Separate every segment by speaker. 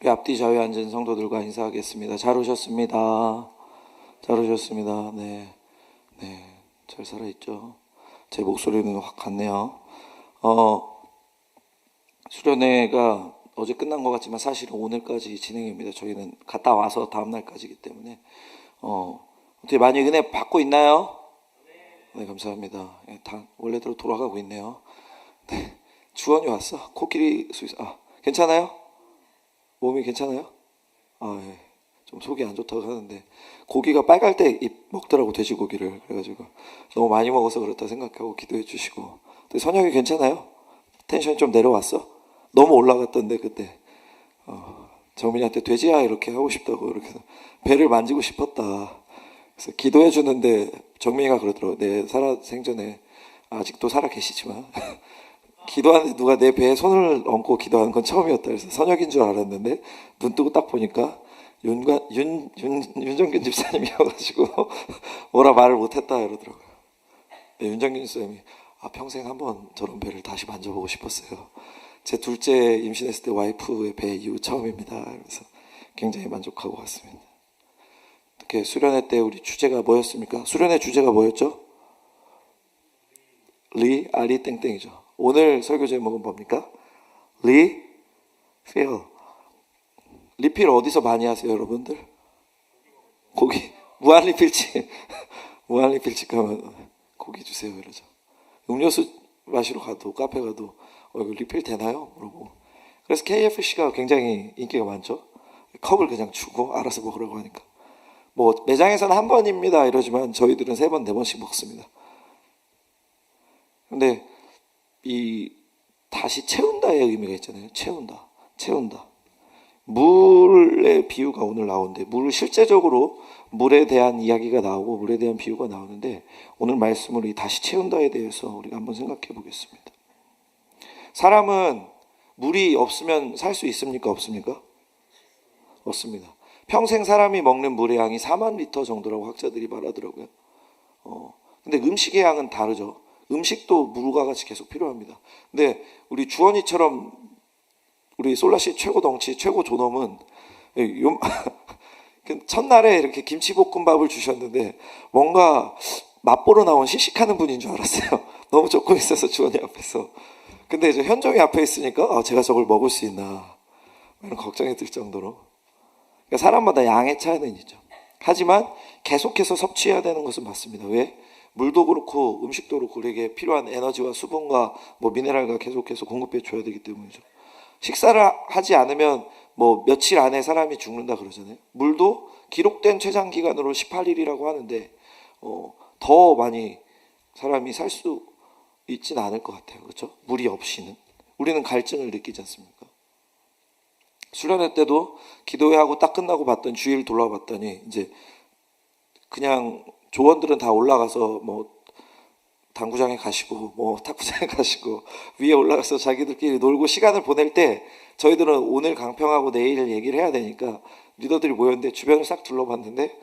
Speaker 1: 우리 앞뒤 좌우에 앉은 성도들과 인사하겠습니다. 잘 오셨습니다. 잘 오셨습니다. 네, 네, 잘 살아있죠? 제 목소리는 확 같네요. 수련회가 어제 끝난 것 같지만 사실은 오늘까지 진행입니다. 저희는 갔다 와서 다음 날까지이기 때문에 어떻게 많이 은혜 받고 있나요? 네, 감사합니다. 예, 다 원래대로 돌아가고 있네요. 네, 주원이 왔어? 코끼리 스위스. 괜찮아요? 몸이 괜찮아요? 예. 좀 속이 안 좋다고 하는데 고기가 빨갈 때 먹더라고, 돼지고기를. 그래가지고 너무 많이 먹어서 그렇다 생각하고 기도해 주시고. 근데 선영이 괜찮아요? 텐션이 좀 내려왔어? 너무 올라갔던데 그때 정민이한테 돼지야 이렇게 하고 싶다고, 이렇게 해서 배를 만지고 싶었다. 그래서 기도해 주는데 정민이가 그러더라고. 내 살아 생전에, 아직도 살아 계시지만 기도하는데 누가 내 배에 손을 얹고 기도하는 건 처음이었다. 그래서 선혁인 줄 알았는데 눈 뜨고 딱 보니까 윤정균 집사님이어가지고 뭐라 말을 못했다 이러더라고요. 네, 윤정균 쌤이 평생 한번 저런 배를 다시 만져보고 싶었어요. 제 둘째 임신했을 때 와이프의 배 이후 처음입니다. 그래서 굉장히 만족하고 왔습니다. 이렇게 수련회 때 우리 주제가 뭐였습니까? 수련회 주제가 뭐였죠? 아리 땡땡이죠. 오늘 설교 제목은 뭡니까? 필. 리필 어디서 많이 하세요, 여러분들? 고기 무한리필집 무한리필집 가면 고기 주세요 이러죠. 음료수 마시러 가도 카페 가도 이거 리필 되나요? 물어보고. 그래서 KFC가 굉장히 인기가 많죠. 컵을 그냥 주고 알아서 먹으라고 하니까. 뭐 매장에서는 한 번입니다 이러지만 저희들은 3번, 4번씩 먹습니다. 근데 이 다시 채운다의 의미가 있잖아요. 채운다. 물의 비유가 오늘 나오는데, 물을 실제적으로 물에 대한 이야기가 나오고 물에 대한 비유가 나오는데, 오늘 말씀으로 이 다시 채운다에 대해서 우리가 한번 생각해 보겠습니다. 사람은 물이 없으면 살 수 있습니까? 없습니까? 없습니다. 평생 사람이 먹는 물의 양이 4만 리터 정도라고 학자들이 말하더라고요. 근데 음식의 양은 다르죠. 음식도 물과 같이 계속 필요합니다. 근데 우리 주원이처럼 우리 솔라씨 최고 덩치, 최고 존엄은 첫날에 이렇게 김치볶음밥을 주셨는데 뭔가 맛보러 나온 시식하는 분인 줄 알았어요. 너무 조금 있어서 주원이 앞에서. 근데 이제 현종이 앞에 있으니까 제가 저걸 먹을 수 있나 이런 걱정이 들 정도로. 그러니까 사람마다 양의 차이는 있죠. 하지만 계속해서 섭취해야 되는 것은 맞습니다. 왜? 물도 그렇고 음식도 그렇고 우리에게 필요한 에너지와 수분과 미네랄과 계속해서 공급해 줘야 되기 때문이죠. 식사를 하지 않으면 며칠 안에 사람이 죽는다 그러잖아요. 물도 기록된 최장 기간으로 18일이라고 하는데 더 많이 사람이 살 수 있지는 않을 것 같아요. 그렇죠? 물이 없이는 우리는 갈증을 느끼지 않습니까? 수련회 때도 기도회하고 딱 끝나고 봤던 주일 돌아봤더니 이제 그냥 조원들은 다 올라가서 당구장에 가시고 탁구장에 가시고 위에 올라가서 자기들끼리 놀고 시간을 보낼 때, 저희들은 오늘 강평하고 내일 얘기를 해야 되니까 리더들이 모였는데 주변을 싹 둘러봤는데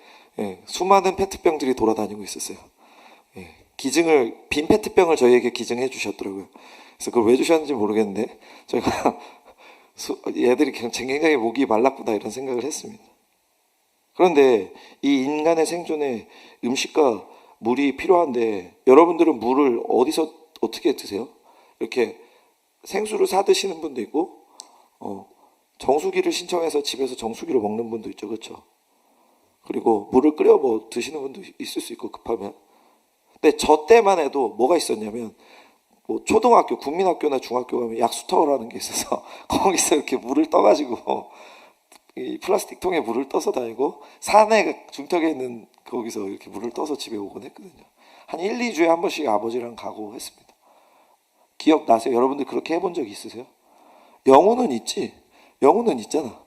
Speaker 1: 수많은 페트병들이 돌아다니고 있었어요. 빈 페트병을 저희에게 기증해 주셨더라고요. 그래서 그걸 왜 주셨는지 모르겠는데 저희가 얘들이 굉장히 목이 말랐구나 이런 생각을 했습니다. 그런데 이 인간의 생존에 음식과 물이 필요한데, 여러분들은 물을 어디서 어떻게 드세요? 이렇게 생수를 사 드시는 분도 있고 정수기를 신청해서 집에서 정수기로 먹는 분도 있죠. 그렇죠? 그리고 물을 끓여 드시는 분도 있을 수 있고 급하면. 근데 저 때만 해도 뭐가 있었냐면, 초등학교, 국민학교나 중학교 가면 약수터라는 게 있어서 거기서 이렇게 물을 떠가지고 이 플라스틱 통에 물을 떠서 다니고, 산에 중턱에 있는 거기서 이렇게 물을 떠서 집에 오곤 했거든요. 한 1, 2주에 한 번씩 아버지랑 가고 했습니다. 기억나세요? 여러분들 그렇게 해본 적 있으세요? 영우는 있지? 영우는 있잖아.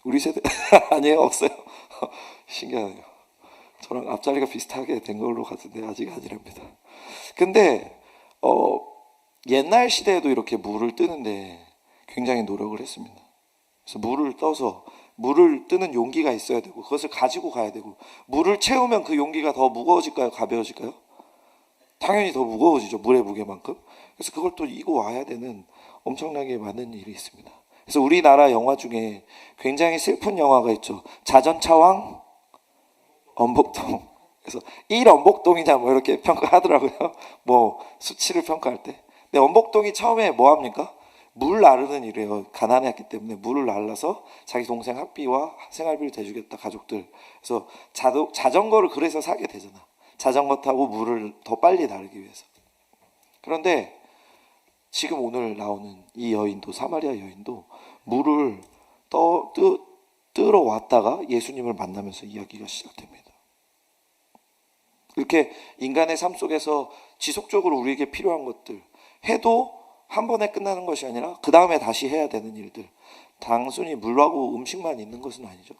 Speaker 1: 우리 세대 아니에요? 없어요? 신기하네요. 저랑 앞자리가 비슷하게 된 걸로 같은데 아직 아니랍니다. 근데 옛날 시대에도 이렇게 물을 뜨는데 굉장히 노력을 했습니다. 그래서 물을 떠서, 물을 뜨는 용기가 있어야 되고 그것을 가지고 가야 되고, 물을 채우면 그 용기가 더 무거워질까요? 가벼워질까요? 당연히 더 무거워지죠. 물의 무게만큼. 그래서 그걸 또 이고 와야 되는 엄청나게 많은 일이 있습니다. 그래서 우리나라 영화 중에 굉장히 슬픈 영화가 있죠. 자전차왕 엄복동. 그래서 1 엄복동이냐 뭐 이렇게 평가하더라고요. 뭐 수치를 평가할 때. 근데 엄복동이 처음에 뭐 합니까? 물 나르는 일이에요. 가난했기 때문에 물을 날라서 자기 동생 학비와 생활비를 대주겠다 가족들. 그래서 자전거를 그래서 사게 되잖아. 자전거 타고 물을 더 빨리 나르기 위해서. 그런데 지금 오늘 나오는 이 여인도, 사마리아 여인도 물을 뜨러 왔다가 예수님을 만나면서 이야기가 시작됩니다. 이렇게 인간의 삶 속에서 지속적으로 우리에게 필요한 것들 해도 한 번에 끝나는 것이 아니라 그 다음에 다시 해야 되는 일들, 단순히 물하고 음식만 있는 것은 아니죠.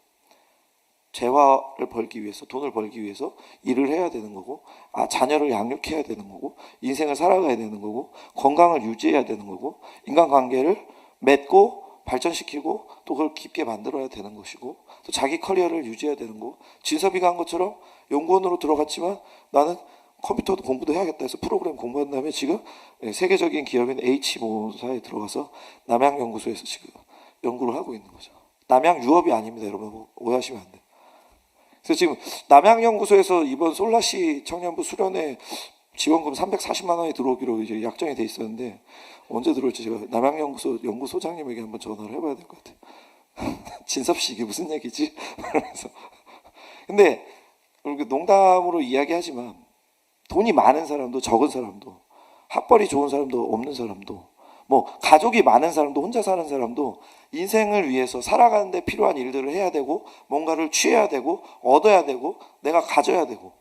Speaker 1: 재화를 벌기 위해서, 돈을 벌기 위해서 일을 해야 되는 거고, 자녀를 양육해야 되는 거고, 인생을 살아가야 되는 거고, 건강을 유지해야 되는 거고, 인간관계를 맺고 발전시키고 또 그걸 깊게 만들어야 되는 것이고, 또 자기 커리어를 유지해야 되는 거고. 진섭이가 한 것처럼 연구원으로 들어갔지만 나는 컴퓨터도 공부도 해야겠다 해서 프로그램 공부한 다음에 지금 세계적인 기업인 H모사에 들어가서 남양연구소에서 지금 연구를 하고 있는 거죠. 남양유업이 아닙니다, 여러분. 오해하시면 안 돼요. 그래서 지금 남양연구소에서 이번 솔라시 청년부 수련회 지원금 340만 원이 들어오기로 이제 약정이 돼 있었는데 언제 들어올지 제가 남양연구소 연구소장님에게 한번 전화를 해봐야 될 것 같아요. 진섭 씨 이게 무슨 얘기지? 그래서 근데 이렇게 농담으로 이야기하지만 돈이 많은 사람도 적은 사람도 학벌이 좋은 사람도 없는 사람도 뭐 가족이 많은 사람도 혼자 사는 사람도 인생을 위해서 살아가는데 필요한 일들을 해야 되고 뭔가를 취해야 되고 얻어야 되고 내가 가져야 되고.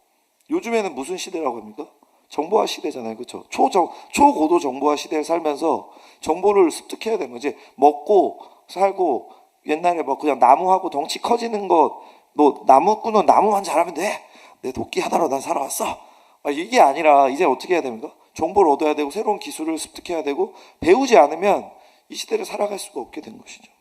Speaker 1: 요즘에는 무슨 시대라고 합니까? 정보화 시대잖아요. 그렇죠? 초고도 정보화 시대에 살면서 정보를 습득해야 되는 거지. 먹고 살고 옛날에 뭐 그냥 나무하고 덩치 커지는 것, 너 나무꾼은 나무만 잘하면 돼. 내 도끼 하나로 난 살아왔어. 이게 아니라 이제 어떻게 해야 됩니까? 정보를 얻어야 되고 새로운 기술을 습득해야 되고 배우지 않으면 이 시대를 살아갈 수가 없게 된 것이죠.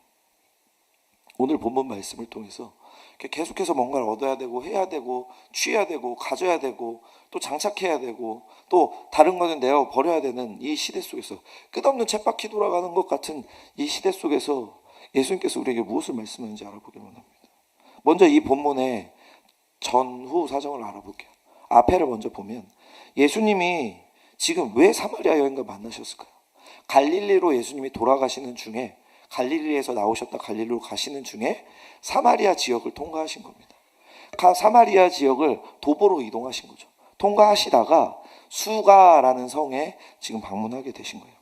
Speaker 1: 오늘 본문 말씀을 통해서 계속해서 뭔가를 얻어야 되고 해야 되고 취해야 되고 가져야 되고 또 장착해야 되고 또 다른 거는 내어 버려야 되는 이 시대 속에서 끝없는 쳇바퀴 돌아가는 것 같은 이 시대 속에서 예수님께서 우리에게 무엇을 말씀하는지 알아보기 원합니다. 먼저 이 본문의 전후 사정을 알아볼게요. 앞에를 먼저 보면 예수님이 지금 왜 사마리아 여인과 만나셨을까요? 갈릴리로 예수님이 돌아가시는 중에 갈릴리에서 나오셨다 갈릴리로 가시는 중에 사마리아 지역을 통과하신 겁니다. 사마리아 지역을 도보로 이동하신 거죠. 통과하시다가 수가라는 성에 지금 방문하게 되신 거예요.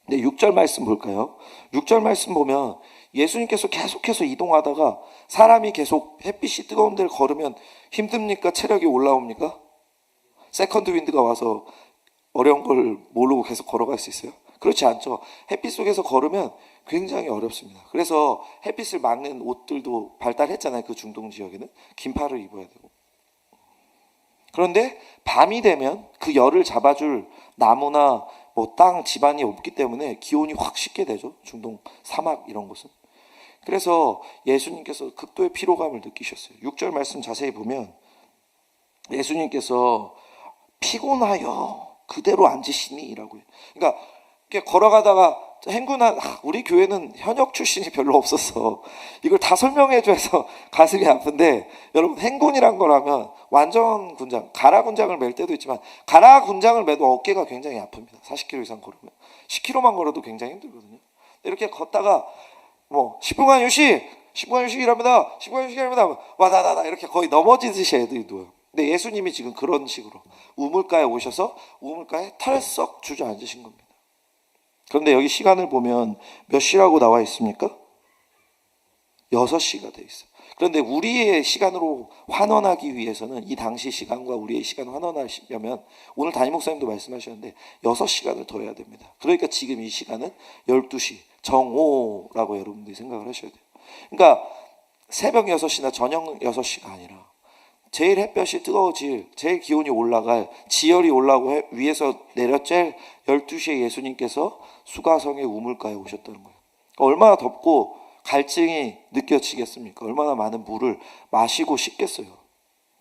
Speaker 1: 근데 6절 말씀 볼까요? 6절 말씀 보면 예수님께서 계속해서 이동하다가 사람이 계속 햇빛이 뜨거운 데를 걸으면 힘듭니까? 체력이 올라옵니까? 세컨드 윈드가 와서 어려운 걸 모르고 계속 걸어갈 수 있어요? 그렇지 않죠. 햇빛 속에서 걸으면 굉장히 어렵습니다. 그래서 햇빛을 막는 옷들도 발달했잖아요. 그 중동 지역에는 긴팔을 입어야 되고. 그런데 밤이 되면 그 열을 잡아줄 나무나 뭐 땅 지반이 없기 때문에 기온이 확 식게 되죠. 중동 사막 이런 곳은. 그래서 예수님께서 극도의 피로감을 느끼셨어요. 6절 말씀 자세히 보면 예수님께서 피곤하여 그대로 앉으시니라고 해요. 그러니까 이렇게 걸어가다가 우리 교회는 현역 출신이 별로 없어서 이걸 다 설명해줘서 가슴이 아픈데, 여러분 행군이란 거라면 완전 군장, 가라 군장을 맬 때도 있지만 가라 군장을 매도 어깨가 굉장히 아픕니다. 40km 이상 걸으면 10km만 걸어도 굉장히 힘들거든요. 이렇게 걷다가 뭐 10분간 휴식, 10분간 휴식이랍니다. 10분간 휴식이랍니다. 와다다다 이렇게 거의 넘어지듯이 애들이 누워요. 근데 예수님이 지금 그런 식으로 우물가에 오셔서 우물가에 털썩 주저앉으신 겁니다. 그런데 여기 시간을 보면 몇 시라고 나와 있습니까? 6시가 돼 있어요. 그런데 우리의 시간으로 환원하기 위해서는 이 당시 시간과 우리의 시간을 환원하시려면 오늘 담임 목사님도 말씀하셨는데 6시간을 더 해야 됩니다. 그러니까 지금 이 시간은 12시 정오라고 여러분들이 생각을 하셔야 돼요. 그러니까 새벽 6시나 저녁 6시가 아니라 제일 햇볕이 뜨거워질, 제일 기온이 올라갈, 지열이 올라오고 위에서 내려질 12시에 예수님께서 수가성의 우물가에 오셨다는 거예요. 얼마나 덥고 갈증이 느껴지겠습니까? 얼마나 많은 물을 마시고 싶겠어요.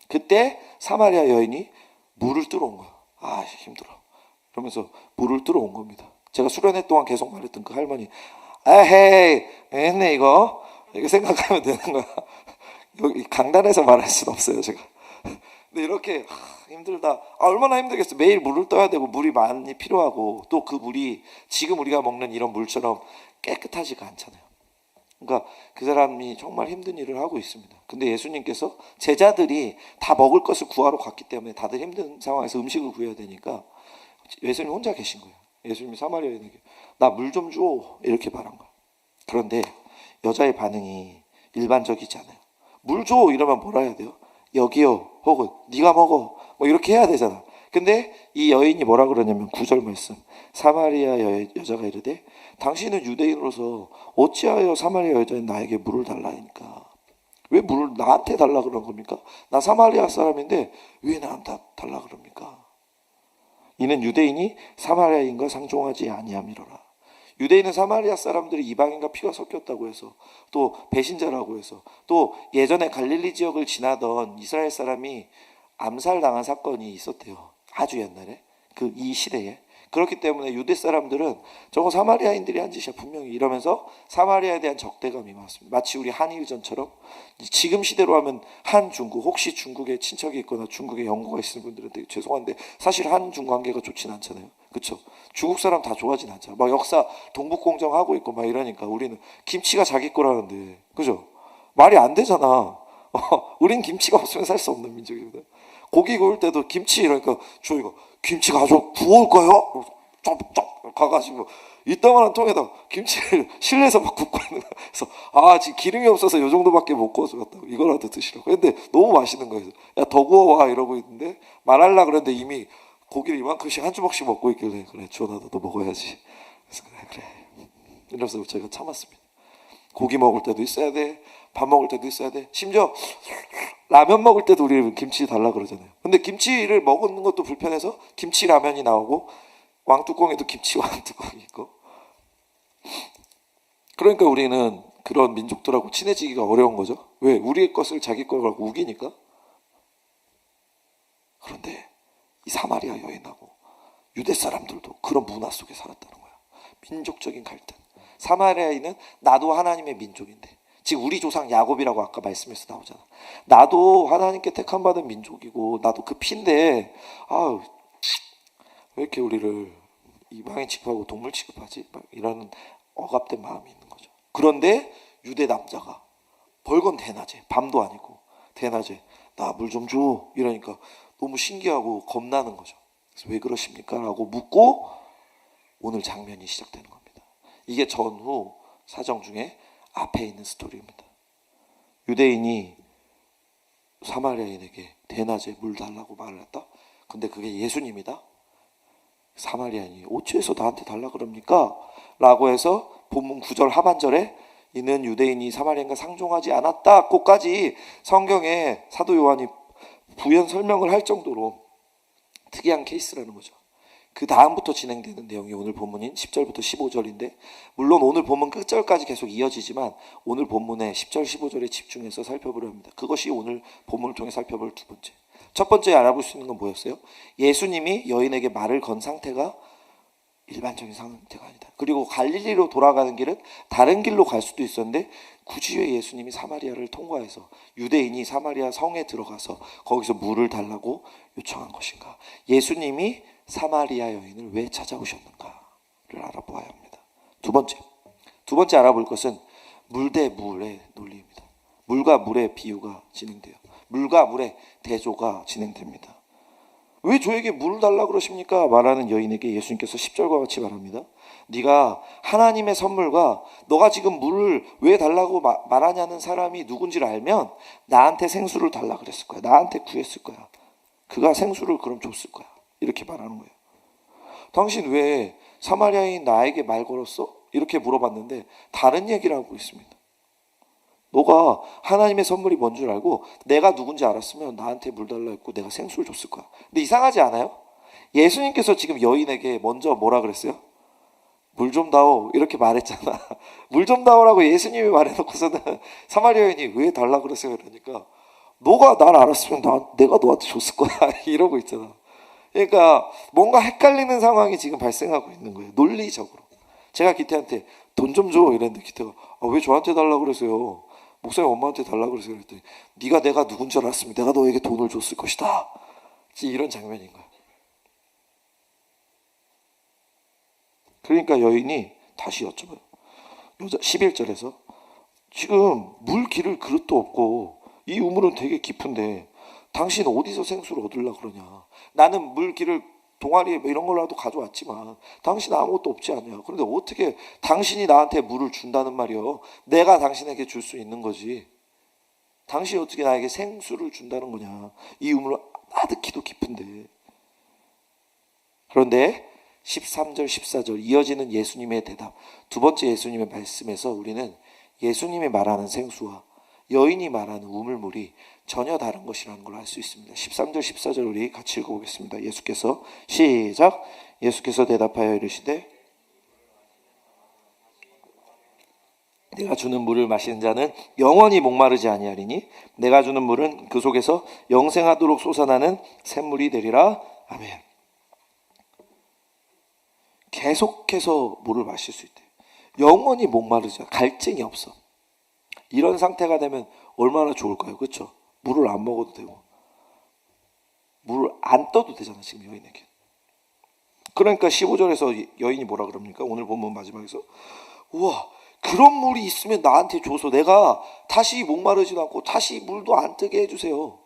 Speaker 1: 그때 사마리아 여인이 물을 뜨러 온 거예요. 힘들어. 그러면서 물을 뜨러 온 겁니다. 제가 수련회 동안 계속 말했던 그 할머니, 에헤이 했네 이거 이렇게 생각하면 되는 거야. 여기 강단에서 말할 수는 없어요 제가. 근데 이렇게 힘들다. 얼마나 힘들겠어. 매일 물을 떠야 되고 물이 많이 필요하고 또 그 물이 지금 우리가 먹는 이런 물처럼 깨끗하지가 않잖아요. 그러니까 그 사람이 정말 힘든 일을 하고 있습니다. 근데 예수님께서 제자들이 다 먹을 것을 구하러 갔기 때문에 다들 힘든 상황에서 음식을 구해야 되니까 예수님 혼자 계신 거예요. 예수님이 사마리아인에게 나 물 좀 줘 이렇게 말한 거예요. 그런데 여자의 반응이 일반적이지 않아요. 물 줘 이러면 뭐라 해야 돼요? 여기요 혹은 네가 먹어 뭐 이렇게 해야 되잖아. 근데 이 여인이 뭐라 그러냐면 9절 말씀 사마리아 여자가 이르되 당신은 유대인으로서 어찌하여 사마리아 여자인 나에게 물을 달라니까 왜 물을 나한테 달라 그런 겁니까? 나 사마리아 사람인데 왜 나한테 달라 그럽니까? 이는 유대인이 사마리아인과 상종하지 아니함이로라. 유대인은 사마리아 사람들이 이방인과 피가 섞였다고 해서 또 배신자라고 해서 또 예전에 갈릴리 지역을 지나던 이스라엘 사람이 암살당한 사건이 있었대요. 아주 옛날에 이 시대에. 그렇기 때문에 유대 사람들은 저거 사마리아인들이 한 짓이야 분명히 이러면서 사마리아에 대한 적대감이 많습니다. 마치 우리 한일전처럼 지금 시대로 하면 한중국 혹시 중국에 친척이 있거나 중국에 연고가 있는 분들은 되게 죄송한데 사실 한중 관계가 좋진 않잖아요. 그렇죠? 중국 사람 다 좋아하진 않잖아. 막 역사 동북공정 하고 있고 막 이러니까 우리는 김치가 자기 거라는데 그죠? 말이 안 되잖아. 우린 김치가 없으면 살 수 없는 민족입니다. 고기 구울 때도 김치 이러니까 저희가 김치 가져 구울까요? 쩝쩝 가가지고 이따만한 통에다 김치를 실내에서 막 굽고 있는 거야. 그래서 지금 기름이 없어서 요 정도밖에 못 구워주겠다고 이거라도 드시라고. 근데 너무 맛있는 거예요. 야 더 구워와 이러고 있는데 말하려 그랬는데 이미 고기를 이만큼씩 한 주먹씩 먹고 있길래 그래 주원아 너도 먹어야지. 그래서 그래. 이러면서 제가 참았습니다. 고기 먹을 때도 있어야 돼. 밥 먹을 때도 있어야 돼. 심지어 라면 먹을 때도 우리 김치 달라 그러잖아요. 근데 김치를 먹는 것도 불편해서 김치 라면이 나오고 왕뚜껑에도 김치 왕뚜껑이 있고. 그러니까 우리는 그런 민족들하고 친해지기가 어려운 거죠. 왜? 우리의 것을 자기 거라고 우기니까. 그런데 이 사마리아 여인하고 유대 사람들도 그런 문화 속에 살았다는 거야. 민족적인 갈등. 사마리아인은 나도 하나님의 민족인데 지금 우리 조상 야곱이라고 아까 말씀에서 나오잖아. 나도 하나님께 택함받은 민족이고 나도 그 피인데 왜 이렇게 우리를 이방인 취급하고 동물 취급하지? 이런 억압된 마음이 있는 거죠. 그런데 유대 남자가 벌건 대낮에 밤도 아니고 대낮에 나 물 좀 줘 이러니까 너무 신기하고 겁나는 거죠. 그래서 왜 그러십니까? 라고 묻고 오늘 장면이 시작되는 겁니다. 이게 전후 사정 중에 앞에 있는 스토리입니다. 유대인이 사마리아인에게 대낮에 물 달라고 말을 했다. 근데 그게 예수님이다. 사마리아인이 어째서 나한테 달라 그럽니까? 라고 해서 본문 9절 하반절에 이는 유대인이 사마리아인과 상종하지 않았다 고까지 성경에 사도 요한이 부연 설명을 할 정도로 특이한 케이스라는 거죠. 그 다음부터 진행되는 내용이 오늘 본문인 10절부터 15절인데 물론 오늘 본문 끝절까지 계속 이어지지만 오늘 본문의 10절 15절에 집중해서 살펴보려 합니다. 그것이 오늘 본문을 통해 살펴볼 두 번째. 첫 번째 알아볼 수 있는 건 뭐였어요? 예수님이 여인에게 말을 건 상태가 일반적인 상태가 아니다. 그리고 갈릴리로 돌아가는 길은 다른 길로 갈 수도 있었는데 굳이 왜 예수님이 사마리아를 통과해서 유대인이 사마리아 성에 들어가서 거기서 물을 달라고 요청한 것인가? 예수님이 사마리아 여인을 왜 찾아오셨는가를 알아보아야 합니다. 두 번째 알아볼 것은 물 대 물의 논리입니다. 물과 물의 비유가 진행돼요. 물과 물의 대조가 진행됩니다. 왜 저에게 물을 달라 그러십니까? 말하는 여인에게 예수님께서 10절과 같이 말합니다. 네가 하나님의 선물과 너가 지금 물을 왜 달라고 말하냐는 사람이 누군지를 알면 나한테 생수를 달라 그랬을 거야. 나한테 구했을 거야. 그가 생수를 그럼 줬을 거야. 이렇게 말하는 거예요. 당신 왜 사마리아인 나에게 말 걸었어? 이렇게 물어봤는데 다른 얘기를 하고 있습니다. 너가 하나님의 선물이 뭔 줄 알고 내가 누군지 알았으면 나한테 물 달라 했고 내가 생수를 줬을 거야. 근데 이상하지 않아요? 예수님께서 지금 여인에게 먼저 뭐라 그랬어요? 물 좀 다오 이렇게 말했잖아. 물 좀 다오라고 예수님이 말해놓고서는 사마리아 여인이 왜 달라 그러세요? 이러니까 너가 날 알았으면 내가 너한테 줬을 거야 이러고 있잖아. 그러니까 뭔가 헷갈리는 상황이 지금 발생하고 있는 거예요. 논리적으로. 제가 기태한테 돈 좀 줘 이랬는데 기태가 왜 저한테 달라고 그러세요? 목사님 엄마한테 달라고 그러세요. 그랬더니 네가 내가 누군 줄 알았으면 내가 너에게 돈을 줬을 것이다. 이런 장면인 거야. 그러니까 여인이 다시 여쭤봐요. 11절에서 지금 물 기를 그릇도 없고 이 우물은 되게 깊은데 당신 어디서 생수를 얻으려고 그러냐. 나는 물 기를 동아리 이런 걸라도 가져왔지만 당신 아무것도 없지 않냐. 그런데 어떻게 당신이 나한테 물을 준다는 말이요. 내가 당신에게 줄 수 있는 거지. 당신이 어떻게 나에게 생수를 준다는 거냐. 이 우물은 아득히도 깊은데. 그런데 13절 14절 이어지는 예수님의 대답, 두 번째 예수님의 말씀에서 우리는 예수님이 말하는 생수와 여인이 말하는 우물물이 전혀 다른 것이라는 걸 알 수 있습니다. 13절 14절 우리 같이 읽어보겠습니다. 예수께서 시작. 예수께서 대답하여 이르시되 내가 주는 물을 마시는 자는 영원히 목마르지 아니하리니 내가 주는 물은 그 속에서 영생하도록 솟아나는 샘물이 되리라. 아멘. 계속해서 물을 마실 수 있대. 영원히 목마르지 않아. 갈증이 없어. 이런 상태가 되면 얼마나 좋을까요? 그렇죠? 물을 안 먹어도 되고 물을 안 떠도 되잖아 지금 여인에게. 그러니까 15절에서 여인이 뭐라 그럽니까? 오늘 본문 마지막에서 우와 그런 물이 있으면 나한테 줘서 내가 다시 목마르지도 않고 다시 물도 안 뜨게 해주세요.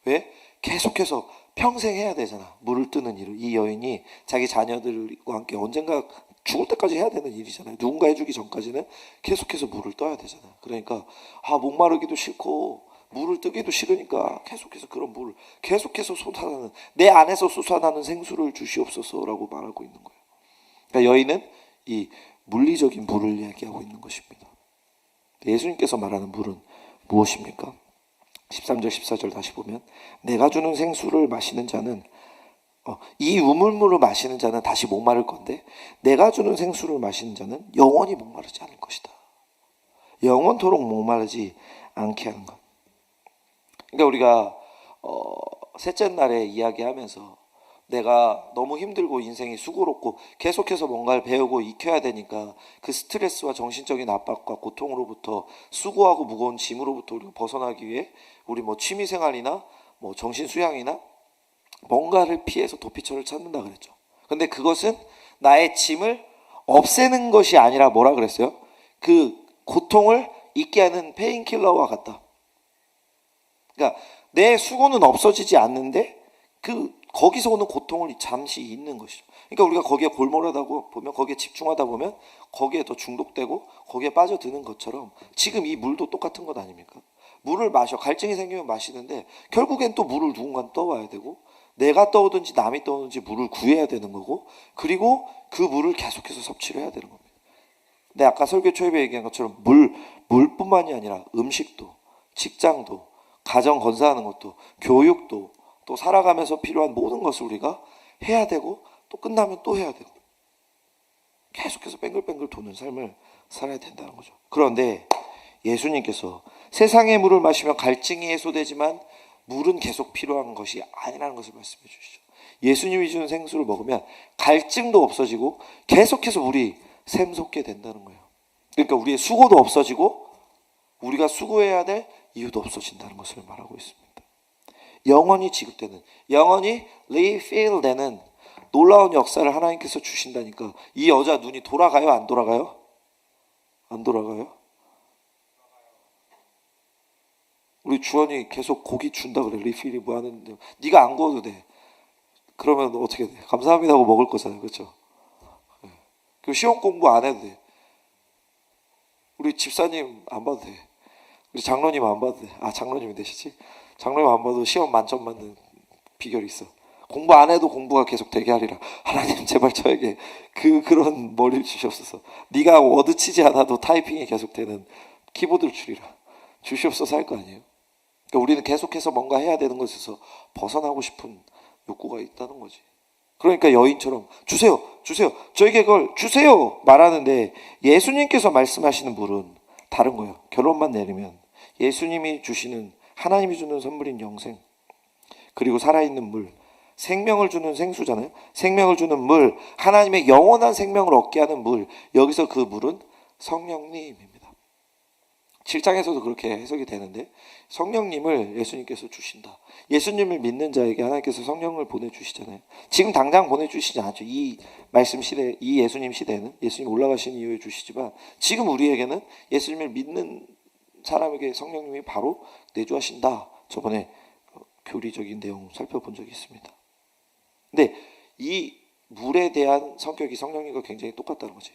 Speaker 1: 왜? 계속해서 평생 해야 되잖아. 물을 뜨는 일을. 이 여인이 자기 자녀들과 함께 언젠가 죽을 때까지 해야 되는 일이잖아요. 누군가 해주기 전까지는 계속해서 물을 떠야 되잖아. 그러니까 목마르기도 싫고 물을 뜨기도 싫으니까 계속해서 그런 물을 계속해서 솟아나는 내 안에서 솟아나는 생수를 주시옵소서라고 말하고 있는 거예요. 그러니까 여인은 이 물리적인 물을 이야기하고 있는 것입니다. 예수님께서 말하는 물은 무엇입니까? 13절 14절 다시 보면 내가 주는 생수를 마시는 자는 이 우물물을 마시는 자는 다시 목마를 건데 내가 주는 생수를 마시는 자는 영원히 목마르지 않을 것이다. 영원토록 목마르지 않게 하는 것. 그러니까 우리가 셋째 날에 이야기하면서 내가 너무 힘들고 인생이 수고롭고 계속해서 뭔가를 배우고 익혀야 되니까 그 스트레스와 정신적인 압박과 고통으로부터 수고하고 무거운 짐으로부터 우리가 벗어나기 위해 우리 취미생활이나 정신 수양이나 뭔가를 피해서 도피처를 찾는다 그랬죠. 근데 그것은 나의 짐을 없애는 것이 아니라 뭐라 그랬어요? 그 고통을 잊게 하는 페인킬러와 같다. 그러니까 내 수고는 없어지지 않는데 거기서 오는 고통을 잠시 잊는 것이죠. 그러니까 우리가 거기에 골몰하다 보면 거기에 집중하다 보면 거기에 더 중독되고 거기에 빠져드는 것처럼 지금 이 물도 똑같은 것 아닙니까? 물을 마셔. 갈증이 생기면 마시는데 결국엔 또 물을 누군가 떠와야 되고 내가 떠오든지 남이 떠오든지 물을 구해야 되는 거고 그리고 그 물을 계속해서 섭취를 해야 되는 겁니다. 근데 아까 설교 초입에 얘기한 것처럼 물뿐만이 아니라 음식도 직장도 가정 건사하는 것도 교육도 또 살아가면서 필요한 모든 것을 우리가 해야 되고 또 끝나면 또 해야 되고 계속해서 뱅글뱅글 도는 삶을 살아야 된다는 거죠. 그런데 예수님께서 세상의 물을 마시면 갈증이 해소되지만 물은 계속 필요한 것이 아니라는 것을 말씀해 주시죠. 예수님이 주는 생수를 먹으면 갈증도 없어지고 계속해서 물이 샘솟게 된다는 거예요. 그러니까 우리의 수고도 없어지고 우리가 수고해야 될 이유도 없어진다는 것을 말하고 있습니다. 영원히 지급되는, 영원히 refill되는 놀라운 역사를 하나님께서 주신다니까. 이 여자 눈이 돌아가요? 안 돌아가요? 안 돌아가요? 우리 주원이 계속 고기 준다 그래. 리필이 뭐 하는데 네가 안 구워도 돼. 그러면 어떻게 돼? 감사합니다 하고 먹을 거잖아요. 그렇죠? 그 시험 공부 안 해도 돼. 우리 집사님 안 봐도 돼. 우리 장로님 안 봐도 돼. 장로님이 되시지? 장로님 안 봐도 시험 만점 맞는 비결이 있어. 공부 안 해도 공부가 계속 되게 하리라. 하나님 제발 저에게 그런 머리를 주시옵소서. 네가 워드 치지 않아도 타이핑이 계속 되는 키보드를 주시옵소서 할 거 아니에요. 그러니까 우리는 계속해서 뭔가 해야 되는 것에서 벗어나고 싶은 욕구가 있다는 거지. 그러니까 여인처럼 주세요 저에게 그걸 주세요 말하는데 예수님께서 말씀하시는 물은 다른 거예요. 결론만 내리면 예수님이 주시는 하나님이 주는 선물인 영생 그리고 살아있는 물 생명을 주는 생수잖아요. 생명을 주는 물 하나님의 영원한 생명을 얻게 하는 물 여기서 그 물은 성령님입니다. 7장에서도 그렇게 해석이 되는데 성령님을 예수님께서 주신다. 예수님을 믿는 자에게 하나님께서 성령을 보내주시잖아요. 지금 당장 보내주시지 않죠. 이 말씀 시대, 이 예수님 시대에는 예수님 올라가신 이후에 주시지만 지금 우리에게는 예수님을 믿는 사람에게 성령님이 바로 내주하신다. 저번에 교리적인 내용 살펴본 적이 있습니다. 근데 이 물에 대한 성격이 성령님과 굉장히 똑같다는 거지.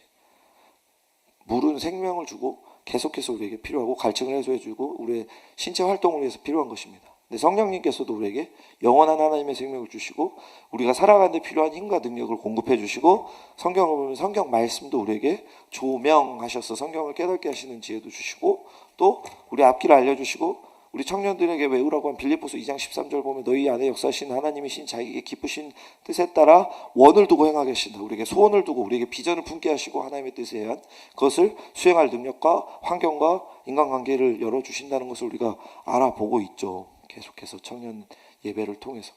Speaker 1: 물은 생명을 주고 계속해서 우리에게 필요하고 갈증을 해소해주고 우리의 신체 활동을 위해서 필요한 것입니다. 근데 성령님께서도 우리에게 영원한 하나님의 생명을 주시고 우리가 살아가는 데 필요한 힘과 능력을 공급해 주시고 성경을 보면 성경 말씀도 우리에게 조명하셔서 성경을 깨닫게 하시는 지혜도 주시고 또 우리 앞길을 알려주시고 우리 청년들에게 외우라고 한 빌립보서 2장 13절 보면 너희 안에 역사하신 하나님이신 자기에게 기쁘신 뜻에 따라 원을 두고 행하게 하신다. 우리에게 소원을 두고 우리에게 비전을 품게 하시고 하나님의 뜻에 의한 그것을 수행할 능력과 환경과 인간관계를 열어주신다는 것을 우리가 알아보고 있죠. 계속해서 청년 예배를 통해서.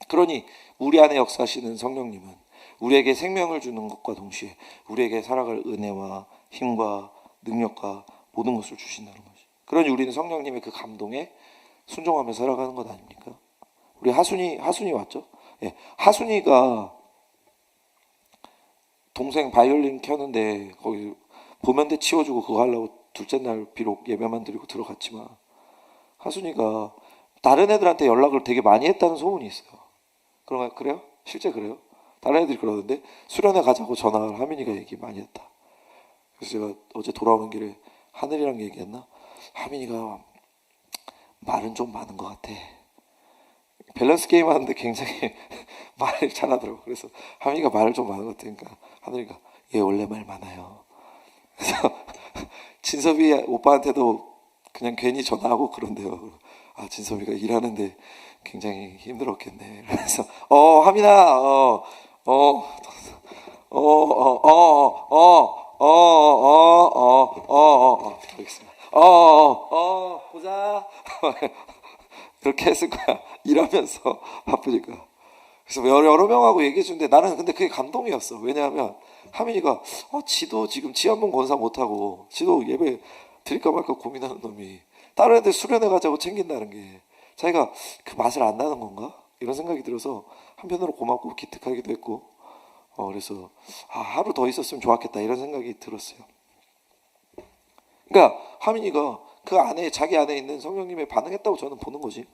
Speaker 1: 그러니 우리 안에 역사하시는 성령님은 우리에게 생명을 주는 것과 동시에 우리에게 살아갈 은혜와 힘과 능력과 모든 것을 주신다는 거죠. 그러니 우리는 성령님의 그 감동에 순종하며 살아가는 것 아닙니까? 우리 하순이 왔죠? 예, 하순이가 동생 바이올린 켜는데 거기 보면대 치워주고 그거 하려고 둘째 날 비록 예배만 드리고 들어갔지만 하순이가 다른 애들한테 연락을 되게 많이 했다는 소문이 있어요. 그런가요? 그래요? 실제 그래요? 다른 애들이 그러는데 수련회 가자고 전화를 하민이가 얘기 많이 했다. 그래서 제가 어제 돌아오는 길에 하늘이랑 얘기했나? 하민이가 말은 좀 많은 것 같아. 밸런스 게임 하는데 굉장히 말을 잘하더라고. 그래서 하민이가 말을 좀 많은 것 같으니까 하늘이가 얘 원래 말 많아요. 그래서 진섭이 오빠한테도 그냥 괜히 전화하고 그런데요. 아, 진섭이가 일하는데 굉장히 힘들었겠네. 그래서 하민아 알겠습니다. 보자. 그렇게 했을 거야. 일하면서 바쁘니까. 그래서 여러 명하고 얘기해 주는데 나는 근데 그게 감동이었어. 왜냐하면 하민이가 지도 지금 지한번 권사 못하고 지도 예배 드릴까 말까 고민하는 놈이 다른 애들 수련회 가자고 챙긴다는 게 자기가 그 맛을 안 나는 건가? 이런 생각이 들어서 한편으로 고맙고 기특하기도 했고 그래서 하루 더 있었으면 좋았겠다 이런 생각이 들었어요. 그러니까 하민이가 그 안에 자기 안에 있는 성령님에 반응했다고 저는 보는 거지.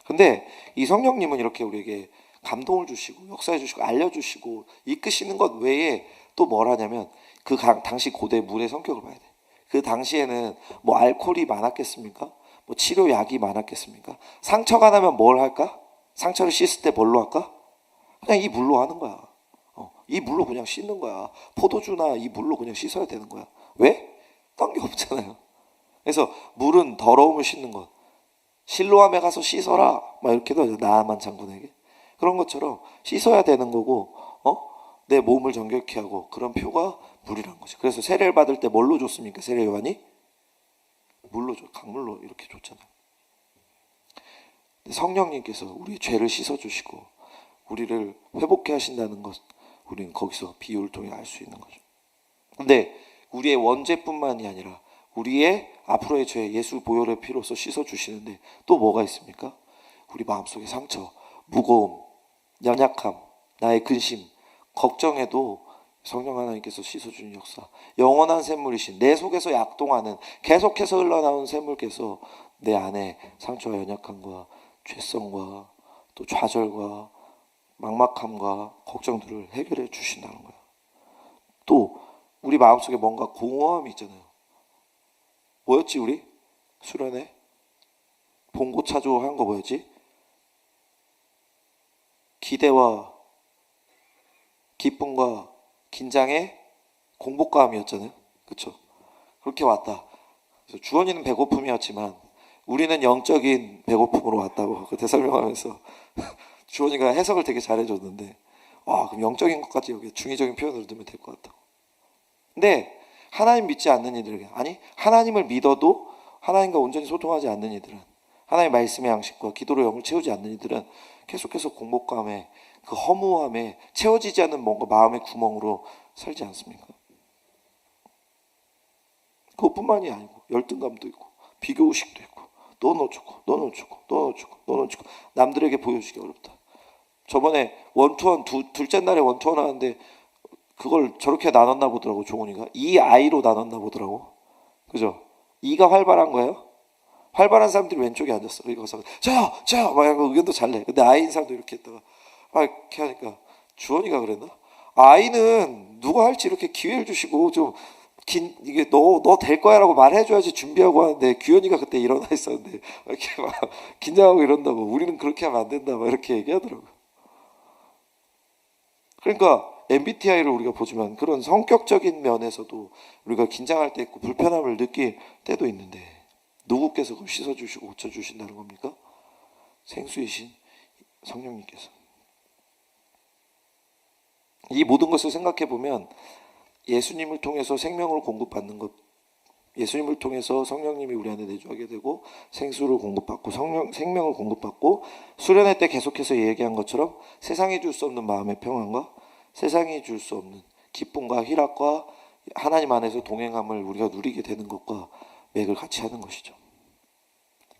Speaker 1: 근데 이 성령님은 이렇게 우리에게 감동을 주시고 역사해 주시고 알려주시고 이끄시는 것 외에 또 뭘 하냐면 그 당시 고대 물의 성격을 봐야 돼. 그 당시에는 뭐 알코올이 많았겠습니까? 뭐 치료약이 많았겠습니까? 상처가 나면 뭘 할까? 상처를 씻을 때 뭘로 할까? 그냥 이 물로 하는 거야. 이 물로 그냥 씻는 거야. 포도주나 이 물로 그냥 씻어야 되는 거야. 왜? 딴 게 없잖아요. 그래서 물은 더러움을 씻는 것. 실로암에 가서 씻어라. 막 이렇게도 하죠. 나아만 장군에게. 그런 것처럼 씻어야 되는 거고, 내 몸을 정결케 하고 그런 표가 물이란 거죠. 그래서 세례를 받을 때 뭘로 줬습니까? 세례 요한이? 물로 줘. 강물로 이렇게 줬잖아요. 성령님께서 우리의 죄를 씻어주시고 우리를 회복케 하신다는 것, 우리는 거기서 비유를 통해 알 수 있는 거죠. 근데 우리의 원죄뿐만이 아니라 우리의 앞으로의 죄, 예수 보혈의 피로서 씻어주시는데 또 뭐가 있습니까? 우리 마음속의 상처, 무거움, 연약함, 나의 근심, 걱정에도 성령 하나님께서 씻어주는 역사, 영원한 샘물이신 내 속에서 약동하는 계속해서 흘러나오는 샘물께서 내 안에 상처와 연약함과 죄성과 또 좌절과 막막함과 걱정들을 해결해 주신다는 거예요. 또 우리 마음속에 뭔가 공허함이 있잖아요. 뭐였지 우리? 수련회? 봉고차조 한 거 뭐였지? 기대와 기쁨과 긴장의 공복감이었잖아요. 그렇죠? 그렇게 왔다. 그래서 주원이는 배고픔이었지만 우리는 영적인 배고픔으로 왔다고 그 대설명하면서 주원이가 해석을 되게 잘해줬는데 그럼 영적인 것까지 여기 중의적인 표현으로 넣으면 될 것 같다고. 근데 하나님 믿지 않는 이들에게 아니 하나님을 믿어도 하나님과 온전히 소통하지 않는 이들은 하나님의 말씀의 양식과 기도로 영을 채우지 않는 이들은 계속해서 공복감에 그 허무함에 채워지지 않는 뭔가 마음의 구멍으로 살지 않습니까? 그것뿐만이 아니고 열등감도 있고 비교의식도 있고 너는 어쩌고 너는 어쩌고 너는 어쩌고 너는 어쩌고 남들에게 보여주기 어렵다. 저번에 원투원 둘째 날에 원투원 하는데 그걸 저렇게 나눴나 보더라고. 종훈이가 이 아이로 나눴나 보더라고. 그죠? 이가 활발한 거예요. 활발한 사람들이 왼쪽에 앉았어. 그래서 저요 막 의견도 잘 내. 근데 아이인 사람도 이렇게 했다가 이렇게 하니까 주원이가 그랬나? 아이는 누가 할지 이렇게 기회를 주시고 좀 이게 너 될 거야라고 말해줘야지 준비하고 하는데 규현이가 그때 일어나 있었는데 이렇게 막 긴장하고 이런다고 우리는 그렇게 하면 안 된다 막 이렇게 얘기하더라고. 그러니까 MBTI를 우리가 보지만 그런 성격적인 면에서도 우리가 긴장할 때 있고 불편함을 느낄 때도 있는데 누구께서 그걸 씻어주시고 고쳐주신다는 겁니까? 생수이신 성령님께서. 이 모든 것을 생각해 보면 예수님을 통해서 생명을 공급받는 것, 예수님을 통해서 성령님이 우리 안에 내주하게 되고 생수를 공급받고 생명을 공급받고 수련회 때 계속해서 얘기한 것처럼 세상이 줄 수 없는 마음의 평안과 세상이 줄 수 없는 기쁨과 희락과 하나님 안에서 동행함을 우리가 누리게 되는 것과 맥을 같이 하는 것이죠.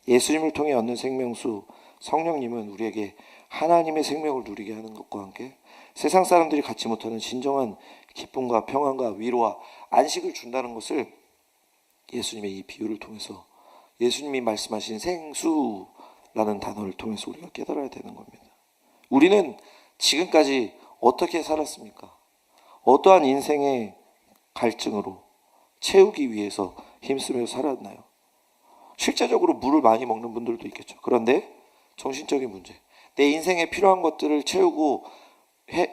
Speaker 1: 예수님을 통해 얻는 생명수 성령님은 우리에게 하나님의 생명을 누리게 하는 것과 함께 세상 사람들이 갖지 못하는 진정한 기쁨과 평안과 위로와 안식을 준다는 것을 예수님의 이 비유를 통해서 예수님이 말씀하신 생수라는 단어를 통해서 우리가 깨달아야 되는 겁니다. 우리는 지금까지 어떻게 살았습니까? 어떠한 인생의 갈증으로 채우기 위해서 힘쓰며 살았나요? 실제적으로 물을 많이 먹는 분들도 있겠죠. 그런데 정신적인 문제, 내 인생에 필요한 것들을 채우고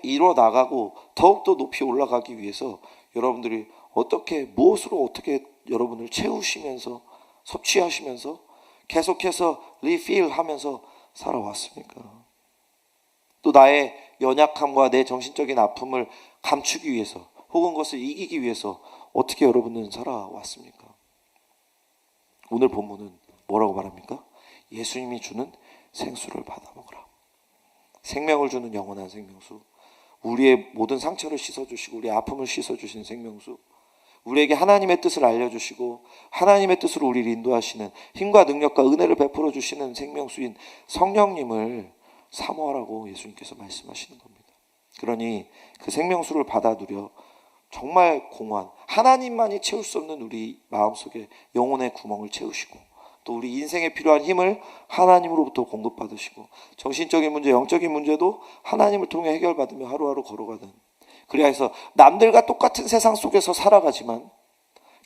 Speaker 1: 이뤄 나가고 더욱더 높이 올라가기 위해서 여러분들이 무엇으로 어떻게 여러분을 채우시면서 섭취하시면서 계속해서 리필하면서 살아왔습니까? 또 나의 연약함과 내 정신적인 아픔을 감추기 위해서 혹은 그것을 이기기 위해서 어떻게 여러분은 살아왔습니까? 오늘 본문은 뭐라고 말합니까? 예수님이 주는 생수를 받아 먹으라. 생명을 주는 영원한 생명수, 우리의 모든 상처를 씻어주시고 우리의 아픔을 씻어주시는 생명수, 우리에게 하나님의 뜻을 알려주시고 하나님의 뜻으로 우리를 인도하시는 힘과 능력과 은혜를 베풀어 주시는 생명수인 성령님을 사모하라고 예수님께서 말씀하시는 겁니다. 그러니 그 생명수를 받아 누려 정말 공허한 하나님만이 채울 수 없는 우리 마음속에 영혼의 구멍을 채우시고 또 우리 인생에 필요한 힘을 하나님으로부터 공급받으시고 정신적인 문제, 영적인 문제도 하나님을 통해 해결받으며 하루하루 걸어가는, 그래야 해서 남들과 똑같은 세상 속에서 살아가지만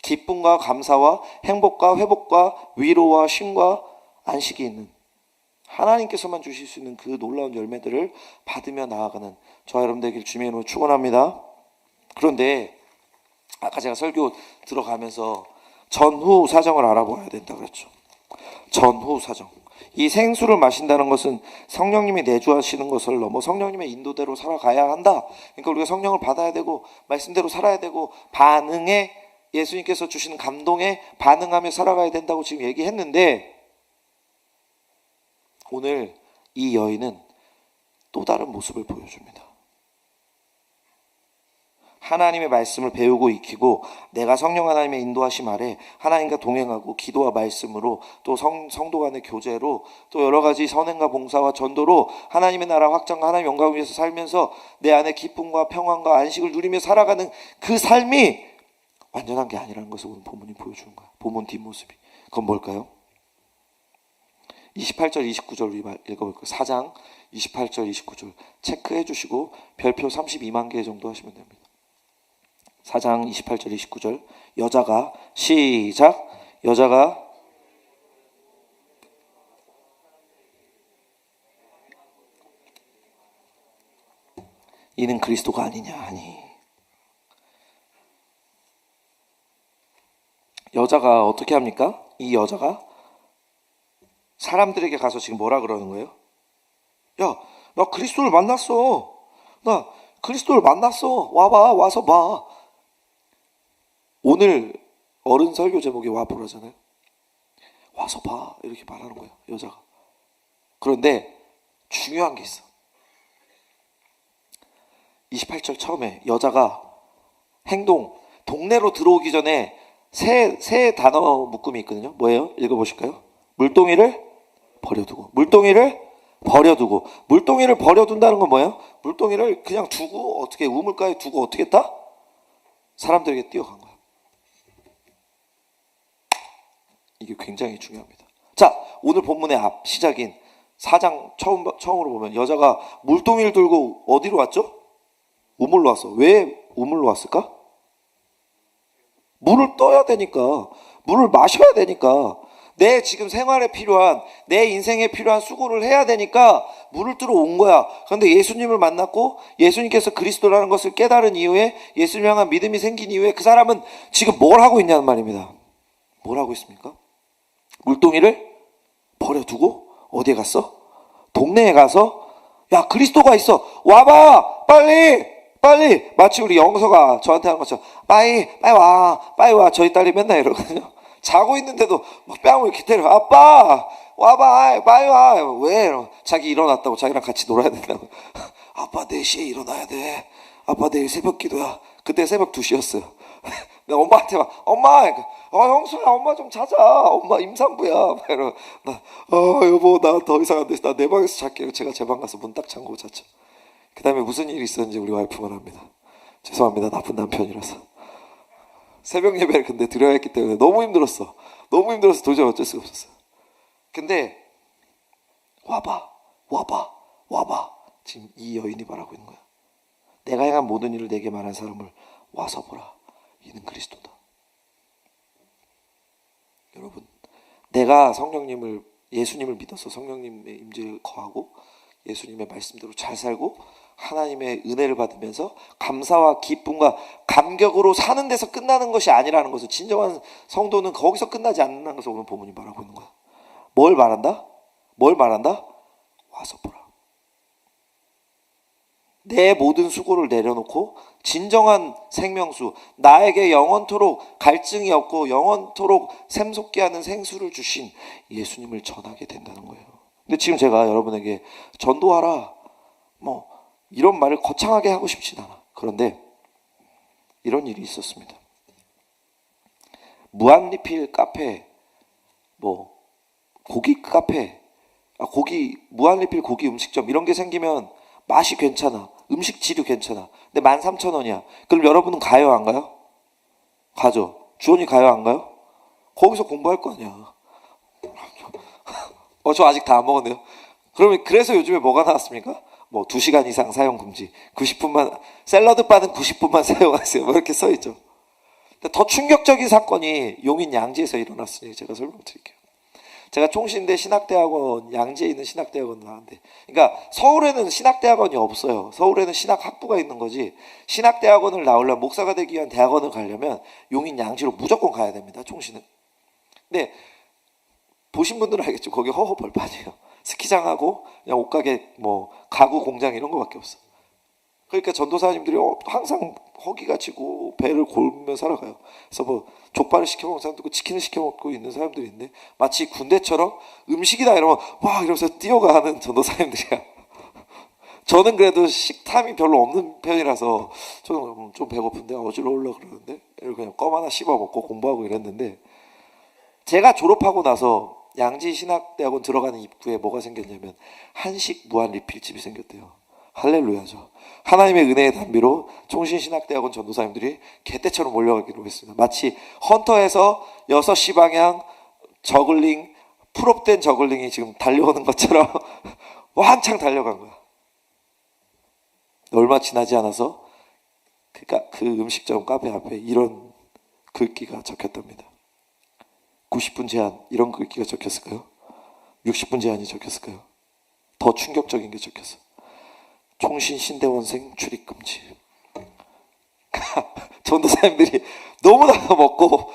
Speaker 1: 기쁨과 감사와 행복과 회복과 위로와 쉼과 안식이 있는 하나님께서만 주실 수 있는 그 놀라운 열매들을 받으며 나아가는 저와 여러분 되길 주님의 이름으로 축원합니다. 그런데 아까 제가 설교 들어가면서 전후 사정을 알아봐야 된다 그랬죠. 전후 사정. 이 생수를 마신다는 것은 성령님이 내주하시는 것을 넘어 성령님의 인도대로 살아가야 한다. 그러니까 우리가 성령을 받아야 되고 말씀대로 살아야 되고 반응에 예수님께서 주시는 감동에 반응하며 살아가야 된다고 지금 얘기했는데 오늘 이 여인은 또 다른 모습을 보여줍니다. 하나님의 말씀을 배우고 익히고 내가 성령 하나님의 인도하심 아래 하나님과 동행하고 기도와 말씀으로 또 성도 간의 교제로 또 여러 가지 선행과 봉사와 전도로 하나님의 나라 확장과 하나님의 영광을 위해서 살면서 내 안에 기쁨과 평안과 안식을 누리며 살아가는 그 삶이 완전한 게 아니라는 것을 오늘 본문이 보여주는 거야. 본문 뒷모습이. 그건 뭘까요? 28절 29절 우리 읽어볼까요? 4장 28절 29절 체크해 주시고 별표 32만 개 정도 하시면 됩니다. 4장 28절 29절 여자가 시작. 여자가 이는 그리스도가 아니냐 하니, 여자가 어떻게 합니까? 이 여자가 사람들에게 가서 지금 뭐라 그러는 거예요? 야, 나 그리스도를 만났어. 나 그리스도를 만났어. 와봐, 와서 봐. 오늘 어른 설교 제목이 와보라잖아요. 와서 봐 이렇게 말하는 거예요, 여자가. 그런데 중요한 게 있어. 28절 처음에 여자가 동네로 들어오기 전에 세 단어 묶음이 있거든요. 뭐예요? 읽어보실까요? 물동이를 버려두고, 물동이를 버려두고, 물동이를 버려둔다는 건 뭐예요? 물동이를 그냥 두고 어떻게 우물가에 두고 어떻게 했다? 사람들에게 뛰어간 거야. 이게 굉장히 중요합니다. 자, 오늘 본문의 앞 시작인 4장 처음으로 보면 여자가 물동이를 들고 어디로 왔죠? 우물로 왔어. 왜 우물로 왔을까? 물을 떠야 되니까, 물을 마셔야 되니까, 내 지금 생활에 필요한, 내 인생에 필요한 수고를 해야 되니까 물을 뜨러 온 거야. 그런데 예수님을 만났고 예수님께서 그리스도라는 것을 깨달은 이후에, 예수님 향한 믿음이 생긴 이후에 그 사람은 지금 뭘 하고 있냐는 말입니다. 뭘 하고 있습니까? 물동이를 버려두고 어디에 갔어? 동네에 가서, 야, 그리스도가 있어, 와봐, 빨리 빨리. 마치 우리 영서가 저한테 하는 것처럼 빨리 와. 저희 딸이 맨날 이러거든요. 자고 있는데도 막 뺨을 이렇게 때려. 아빠 와봐, 빨리 와. 왜? 자기 일어났다고, 자기랑 같이 놀아야 된다고. 아빠 4시에 일어나야 돼. 아빠 내일 새벽 기도야. 그때 새벽 2시였어요. 내가 엄마한테 막, 엄마, 형수야, 엄마 좀 자자. 엄마 임산부야. 막 이러고, 여보, 나 더 이상 안 돼. 나 내 방에서 잘게. 제가 제 방 가서 문 딱 잠그고 잤죠. 그 다음에 무슨 일이 있었는지 우리 와이프가 합니다. 죄송합니다. 나쁜 남편이라서. 새벽 예배를 근데 드려야 했기 때문에 너무 힘들었어. 너무 힘들어서 도저히 어쩔 수가 없었어요. 근데 와봐. 지금 이 여인이 말하고 있는 거야. 내가 행한 모든 일을 내게 말한 사람을 와서 보라. 이는 그리스도다. 여러분, 내가 예수님을 믿어서 성령님의 임재를 거하고 예수님의 말씀대로 잘 살고 하나님의 은혜를 받으면서 감사와 기쁨과 감격으로 사는 데서 끝나는 것이 아니라는 것을, 진정한 성도는 거기서 끝나지 않는다는 것을 오늘 본문이 말하고 있는 거야. 뭘 말한다? 와서 보라. 내 모든 수고를 내려놓고 진정한 생명수, 나에게 영원토록 갈증이 없고 영원토록 샘솟게 하는 생수를 주신 예수님을 전하게 된다는 거예요. 근데 지금 제가 여러분에게 전도하라, 이런 말을 거창하게 하고 싶진 않아. 그런데 이런 일이 있었습니다. 무한리필 카페, 고기 카페, 무한리필 고기 음식점 이런 게 생기면 맛이 괜찮아, 음식 질이 괜찮아. 근데 13,000원이야. 그럼 여러분은 가요, 안 가요? 가죠. 주원이 가요, 안 가요? 거기서 공부할 거 아니야. 저 아직 다 안 먹었네요. 그러면 그래서 요즘에 뭐가 나왔습니까? 2시간 이상 사용 금지, 90분만, 샐러드 바는 90분만 사용하세요. 이렇게 써있죠. 더 충격적인 사건이 용인 양지에서 일어났으니 제가 설명드릴게요. 제가 총신대 신학대학원, 양지에 있는 신학대학원 나왔는데, 그러니까 서울에는 신학대학원이 없어요. 서울에는 신학학부가 있는 거지, 신학대학원을 나오려면, 목사가 되기 위한 대학원을 가려면 용인 양지로 무조건 가야 됩니다, 총신은. 근데 보신 분들은 알겠죠. 거기 허허 벌판이에요. 스키장하고 그냥 옷가게, 가구 공장 이런 거밖에 없어. 그러니까 전도사님들이 항상 허기가 지고 배를 골며 살아가요. 그래서 족발을 시켜 먹는 사람도 있고 치킨을 시켜 먹고 있는 사람들이 있는데, 마치 군대처럼 음식이다 이러면 와 이러면서 뛰어가는 전도사님들이야. 저는 그래도 식탐이 별로 없는 편이라서 저는 좀 배고픈데 어지러우려고 그러는데 이렇게 그냥 껌 하나 씹어 먹고 공부하고 이랬는데, 제가 졸업하고 나서 양지신학대학원 들어가는 입구에 뭐가 생겼냐면 한식 무한 리필집이 생겼대요. 할렐루야죠. 하나님의 은혜의 단비로 총신신학대학원 전도사님들이 개떼처럼 몰려가기로 했습니다. 마치 헌터에서 6시 방향 저글링, 풀업된 저글링이 지금 달려오는 것처럼 왕창 달려간 거야. 얼마 지나지 않아서 그 음식점 카페 앞에 이런 글귀가 적혔답니다. 90분 제한, 이런 글귀가 적혔을까요? 60분 제한이 적혔을까요? 더 충격적인 게 적혔어. 총신 신대원생 출입 금지. 전도사님들이 너무 다 먹고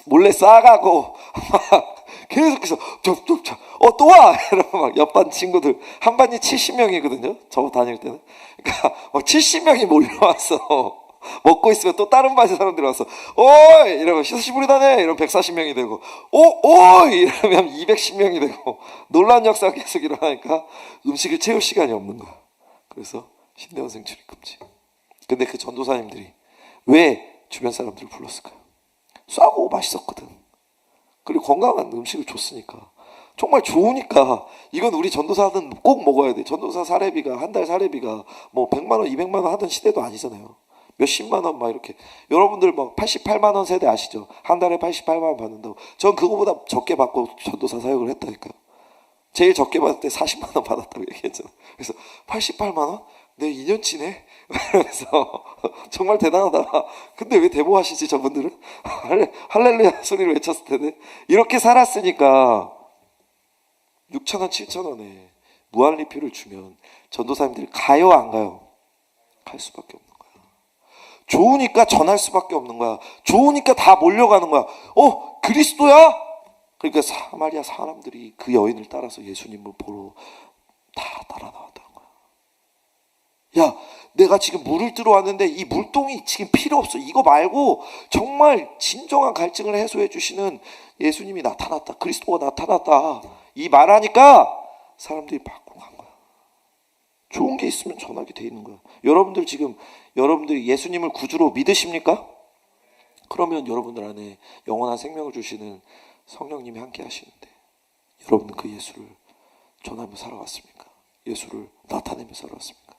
Speaker 1: 몰래 싸가고 막 계속해서 또 와! 이러면 막 옆반 친구들, 한 반이 70명이거든요. 저 다닐 때는. 그러니까 막 70명이 몰려왔어. 먹고 있으면 또 다른 반의 사람들이 와서 오이! 이러면 시부리다네! 이러면 140명이 되고, 오이! 이러면 210명이 되고, 놀라운 역사가 계속 일어나니까 음식을 채울 시간이 없는 거야. 그래서 신대원생 출입 금지. 근데 그 전도사님들이 왜 주변 사람들을 불렀을까요? 싸고 맛있었거든. 그리고 건강한 음식을 줬으니까. 정말 좋으니까 이건 우리 전도사는 꼭 먹어야 돼. 전도사 사례비가 한 달 사례비가 뭐 100만 원, 200만 원 하던 시대도 아니잖아요. 몇십만 원 막 이렇게. 여러분들 막 88만 원 세대 아시죠? 한 달에 88만 원 받는다고. 전 그거보다 적게 받고 전도사 사역을 했다니까요. 제일 적게 받을 때 40만 원 받았다고 얘기했잖아요. 그래서 88만 원? 내 2년치네? 그래서 정말 대단하다. 근데 왜 데모하시지 저분들은? 할렐루야 소리를 외쳤을 텐데. 이렇게 살았으니까 6천 원, 7천 원에 무한리필을 주면 전도사님들이 가요 안 가요? 갈 수밖에 없는 거야. 좋으니까 전할 수밖에 없는 거야. 좋으니까 다 몰려가는 거야. 그리스도야? 그러니까 사마리아 사람들이 그 여인을 따라서 예수님을 보러 다 따라 나왔다는 거야. 야, 내가 지금 물을 들어왔는데 이 물동이 지금 필요 없어. 이거 말고 정말 진정한 갈증을 해소해 주시는 예수님이 나타났다. 그리스도가 나타났다. 이 말하니까 사람들이 받고 간 거야. 좋은 게 있으면 전하게 돼 있는 거야. 여러분들 지금 여러분들이 예수님을 구주로 믿으십니까? 그러면 여러분들 안에 영원한 생명을 주시는 성령님이 함께 하시는데 여러분은 그 예수를 전하며 살아왔습니까? 예수를 나타내며 살아왔습니까?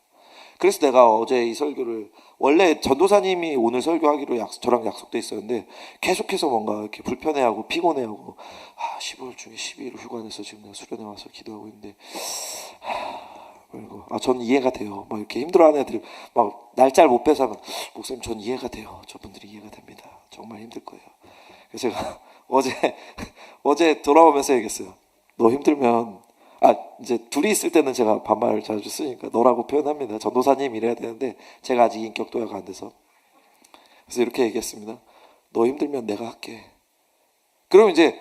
Speaker 1: 그래서 내가 어제 이 설교를 원래 전도사님이 오늘 설교하기로 저랑 약속돼 있었는데 계속해서 뭔가 이렇게 불편해하고 피곤해하고 15일 중에 12일을 휴가 내서 지금 내가 수련회 와서 기도하고 있는데 그리고 저는 이해가 돼요. 막 이렇게 힘들어하는 애들 막 날짜를 못 빼서 하면 목사님 전 이해가 돼요. 저분들이 이해가 됩니다. 정말 힘들 거예요. 그래서 제가 어제 돌아오면서 얘기했어요. 너 힘들면 이제 둘이 있을 때는 제가 반말 자주 쓰니까 너라고 표현합니다. 전도사님 이래야 되는데 제가 아직 인격 도약가 안 돼서. 그래서 이렇게 얘기했습니다. 너 힘들면 내가 할게. 그럼 이제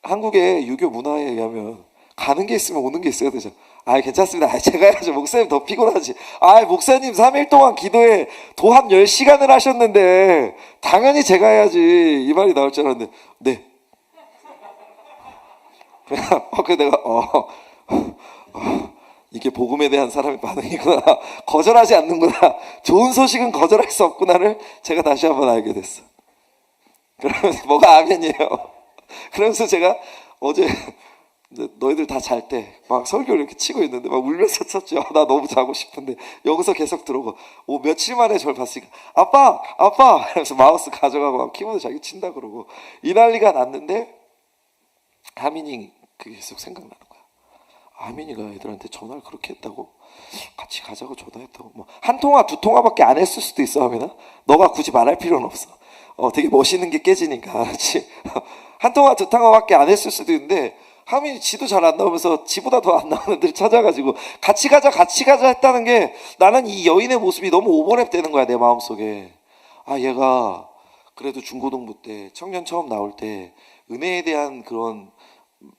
Speaker 1: 한국의 유교 문화에 의하면 가는 게 있으면 오는 게 있어야 되죠. 괜찮습니다. 제가 해야죠. 목사님 더 피곤하지. 목사님 3일 동안 기도에 도합 10시간을 하셨는데 당연히 제가 해야지. 이 말이 나올 줄 알았는데 네. 그래서 내가 이게 복음에 대한 사람의 반응이구나. 거절하지 않는구나. 좋은 소식은 거절할 수 없구나를 제가 다시 한번 알게 됐어. 그러면서 뭐가 아멘이에요. 그러면서 제가 어제 너희들 다 잘 때 막 설교를 이렇게 치고 있는데 막 울면서 쳤죠. 나 너무 자고 싶은데 여기서 계속 들어오고 며칠 만에 저를 봤으니까 아빠 하면서 마우스 가져가고 막 키보드 자기 친다 그러고 이 난리가 났는데 하민이 그게 계속 생각나는 거야. 하민이가 애들한테 전화를 그렇게 했다고? 같이 가자고 전화했다고? 뭐 한 통화 두 통화밖에 안 했을 수도 있어. 하민아 너가 굳이 말할 필요는 없어. 되게 멋있는 게 깨지니까. 알았지? 한 통화 두 통화밖에 안 했을 수도 있는데 하민이 지도 잘 안 나오면서 지보다 더 안 나오는 애들 찾아가지고 같이 가자 했다는 게 나는 이 여인의 모습이 너무 오버랩 되는 거야. 내 마음속에. 얘가 그래도 중고등부 때 청년 처음 나올 때 은혜에 대한 그런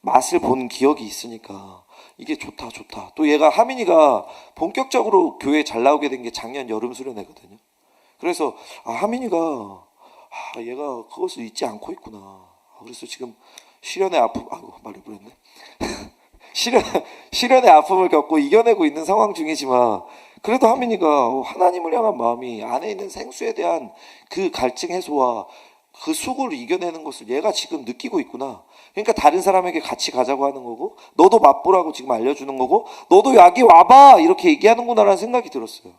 Speaker 1: 맛을 본 기억이 있으니까 이게 좋다. 또 얘가 하민이가 본격적으로 교회에 잘 나오게 된 게 작년 여름 수련회거든요. 그래서 하민이가 얘가 그것을 잊지 않고 있구나. 그래서 지금 시련의 아픔 말해버렸네. 시련의 아픔을 겪고 이겨내고 있는 상황 중이지만 그래도 하민이가 하나님을 향한 마음이 안에 있는 생수에 대한 그 갈증 해소와 그 수고를 이겨내는 것을 얘가 지금 느끼고 있구나. 그러니까 다른 사람에게 같이 가자고 하는 거고 너도 맛보라고 지금 알려주는 거고 너도 여기 와봐 이렇게 얘기하는구나라는 생각이 들었어요.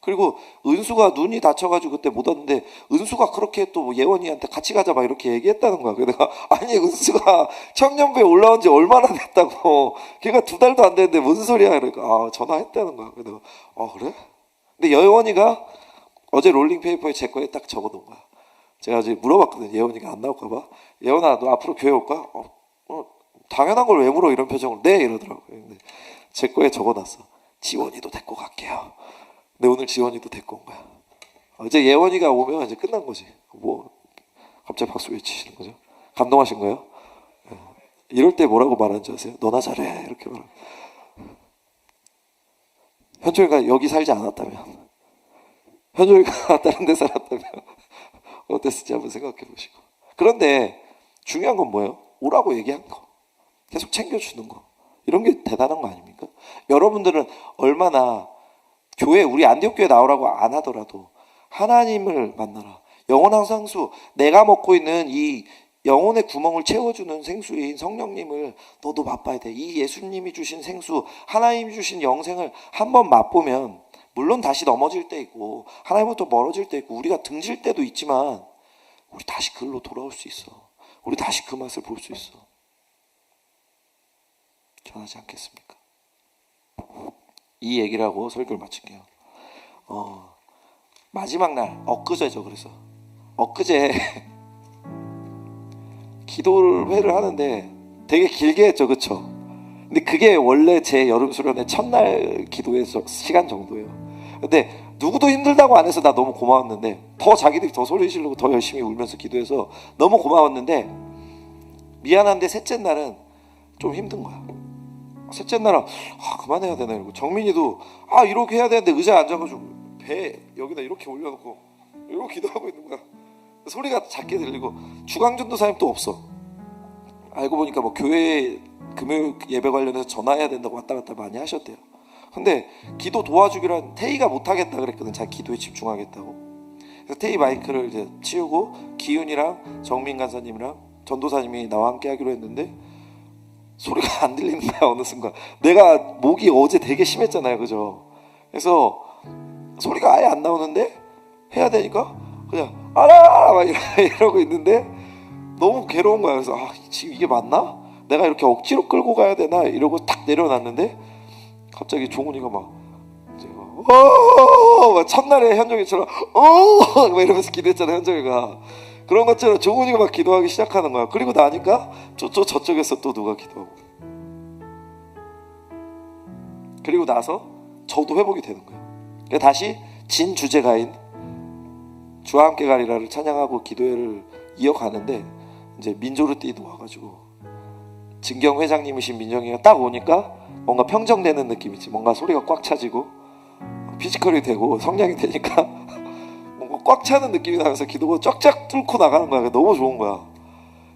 Speaker 1: 그리고 은수가 눈이 다쳐가지고 그때 못 왔는데 은수가 그렇게 또 예원이한테 같이 가자 막 이렇게 얘기했다는 거야. 그래서 내가 은수가 청년부에 올라온 지 얼마나 됐다고. 걔가 2달도 안 됐는데 무슨 소리야. 그러니까 전화했다는 거야. 그래서 그래? 근데 예원이가 어제 롤링페이퍼에 제 거에 딱 적어놓은 거야. 제가 어제 물어봤거든요. 예원이가 안 나올까 봐. 예원아 너 앞으로 교회 올까? 당연한 걸 왜 물어 이런 표정으로. 네 이러더라고요. 근데 제 거에 적어놨어. 지원이도 데리고 갈게요. 근데 오늘 지원이도 데리고 온 거야. 이제 예원이가 오면 이제 끝난 거지. 뭐 갑자기 박수 외치시는 거죠? 감동하신 거예요? 이럴 때 뭐라고 말하는지 아세요? 너나 잘해 이렇게 말하고. 현종이가 여기 살지 않았다면, 현종이가 다른 데 살았다면 어땠을지 한번 생각해 보시고. 그런데 중요한 건 뭐예요? 오라고 얘기한 거, 계속 챙겨주는 거, 이런 게 대단한 거 아닙니까? 여러분들은 얼마나 우리 안디옥 교회 나오라고 안 하더라도 하나님을 만나라, 영원한 생수, 내가 먹고 있는 이 영혼의 구멍을 채워주는 생수인 성령님을 너도 맛봐야 돼. 이 예수님이 주신 생수, 하나님이 주신 영생을 한번 맛보면, 물론 다시 넘어질 때 있고 하나님부터 멀어질 때 있고 우리가 등질 때도 있지만 우리 다시 그걸로 돌아올 수 있어. 우리 다시 그 맛을 볼 수 있어. 전하지 않겠습니까? 이 얘기를 하고 설교를 마칠게요. 마지막 날, 엊그제죠. 그래서 엊그제 기도회를 하는데 되게 길게 했죠. 그쵸? 근데 그게 원래 제 여름 수련회 첫날 기도회 시간 정도예요. 근데 누구도 힘들다고 안 해서 나 너무 고마웠는데, 더 자기들이 더 소리 지르고 더 열심히 울면서 기도해서 너무 고마웠는데, 미안한데 셋째 날은 좀 힘든 거야. 셋째 날은 그만해야 되나 이러고, 정민이도 이렇게 해야 되는데 의자에 앉아가지고 배 여기다 이렇게 올려놓고 이렇게 기도하고 있는 거야. 소리가 작게 들리고, 주강전도사님 또 없어. 알고 보니까 뭐 교회 금요일 예배 관련해서 전화해야 된다고 왔다 갔다 많이 하셨대요. 근데 기도 도와주기란 태희가 못하겠다 그랬거든. 자기 기도에 집중하겠다고. 그래서 태희 마이크를 이제 치우고 기훈이랑 정민 간사님이랑 전도사님이 나와 함께 하기로 했는데, 소리가 안 들리는 거야. 어느 순간 내가 목이 어제 되게 심했잖아요. 그죠? 그래서 소리가 아예 안 나오는데 해야 되니까 그냥 아라 막 이러고 있는데 너무 괴로운 거야. 그래서 지금 이게 맞나? 내가 이렇게 억지로 끌고 가야 되나? 이러고 탁 내려놨는데 갑자기 종훈이가 막 첫날에 현정이처럼 막 이러면서 기도했잖아. 현정이가 그런 것처럼 종훈이가 막 기도하기 시작하는 거야. 그리고 나니까 저쪽에서 또 누가 기도하고, 그리고 나서 저도 회복이 되는 거야. 그러니까 다시 진 주제가인 주와 함께 가리라를 찬양하고 기도회를 이어가는데, 이제 민조르띠도 와가지고 진경 회장님이신 민정이가 딱 오니까 뭔가 평정되는 느낌 있지. 뭔가 소리가 꽉 차지고 피지컬이 되고 성량이 되니까 뭔가 꽉 차는 느낌이 나면서 기도가 쫙쫙 뚫고 나가는 거야. 너무 좋은 거야.